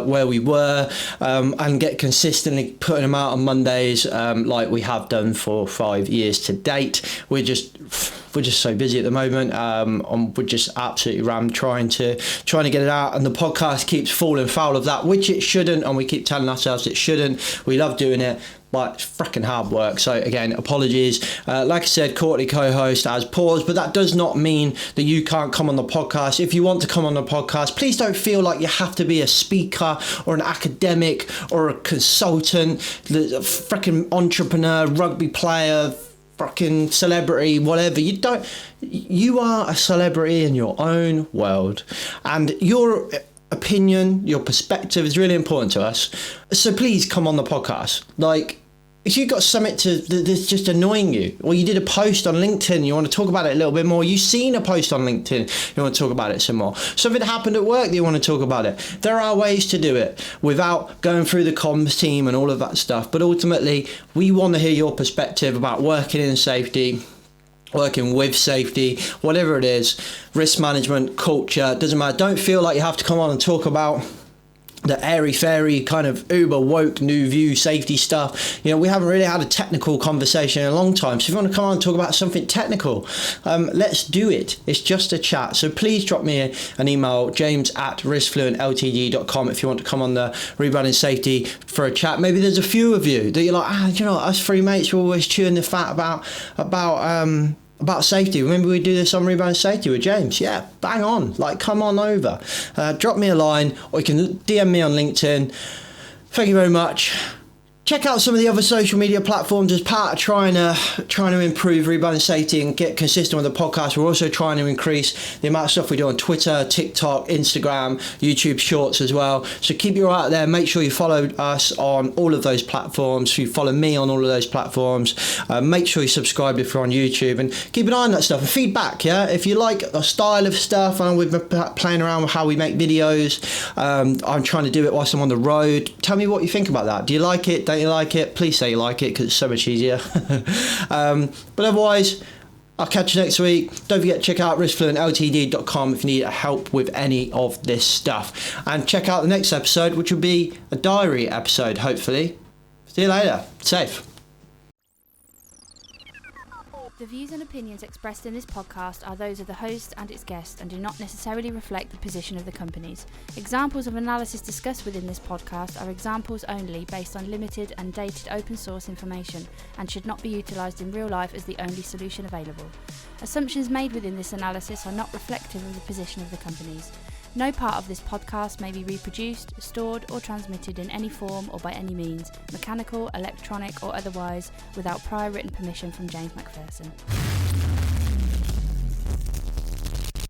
where we were, and get consistently putting them out on Mondays, like we have done for 5 years to date. We're just so busy at the moment. We're just absolutely rammed trying to get it out, and the podcast keeps falling foul of that, which it shouldn't, and we keep telling ourselves it shouldn't. We love doing it, but it's freaking hard work. So again, apologies. Like I said, quarterly co-host has paused, but that does not mean that you can't come on the podcast. If you want to come on the podcast, please don't feel like you have to be a speaker or an academic or a consultant, a freaking entrepreneur, rugby player, fucking celebrity, whatever. You are a celebrity in your own world, and your opinion, your perspective is really important to us. So please come on the podcast. Like, if you've got something that's just annoying you, or you did a post on LinkedIn, you want to talk about it a little bit more, you've seen a post on LinkedIn, you want to talk about it some more, something happened at work that you want to talk about it, there are ways to do it without going through the comms team and all of that stuff. But ultimately, we want to hear your perspective about working in safety, working with safety, whatever it is, risk management, culture, doesn't matter. Don't feel like you have to come on and talk about the airy-fairy kind of uber woke new view safety stuff. We haven't really had a technical conversation in a long time. So if you want to come on and talk about something technical, let's do it. It's just a chat. So please drop me an email, james@riskfluentltd.com, if you want to come on the Rebranding Safety for a chat. Maybe there's a few of you that you're like, us 3 mates are always chewing the fat about safety. Remember, we do this on Rebranding Safety with James. Yeah, bang on. Like, come on over. Drop me a line, or you can DM me on LinkedIn. Thank you very much. Check out some of the other social media platforms as part of trying to improve rebranding safety and get consistent with the podcast. We're also trying to increase the amount of stuff we do on Twitter, TikTok, Instagram, YouTube Shorts as well. So keep your eye out there. Make sure you follow us on all of those platforms. You follow me on all of those platforms. Make sure you subscribe if you're on YouTube, and keep an eye on that stuff and feedback. Yeah, if you like a style of stuff, and we've been playing around with how we make videos. I'm trying to do it whilst I'm on the road. Tell me what you think about that. Do you like it? Don't you like it? Please say you like it, because it's so much easier. But otherwise, I'll catch you next week. Don't forget to check out riskfluentltd.com if you need help with any of this stuff, and check out the next episode, which will be a diary episode, hopefully. See you later. Safe. The views and opinions expressed in this podcast are those of the host and its guests and do not necessarily reflect the position of the companies. Examples of analysis discussed within this podcast are examples only based on limited and dated open source information and should not be utilised in real life as the only solution available. Assumptions made within this analysis are not reflective of the position of the companies. No part of this podcast may be reproduced, stored or transmitted in any form or by any means, mechanical, electronic or otherwise, without prior written permission from James MacPherson.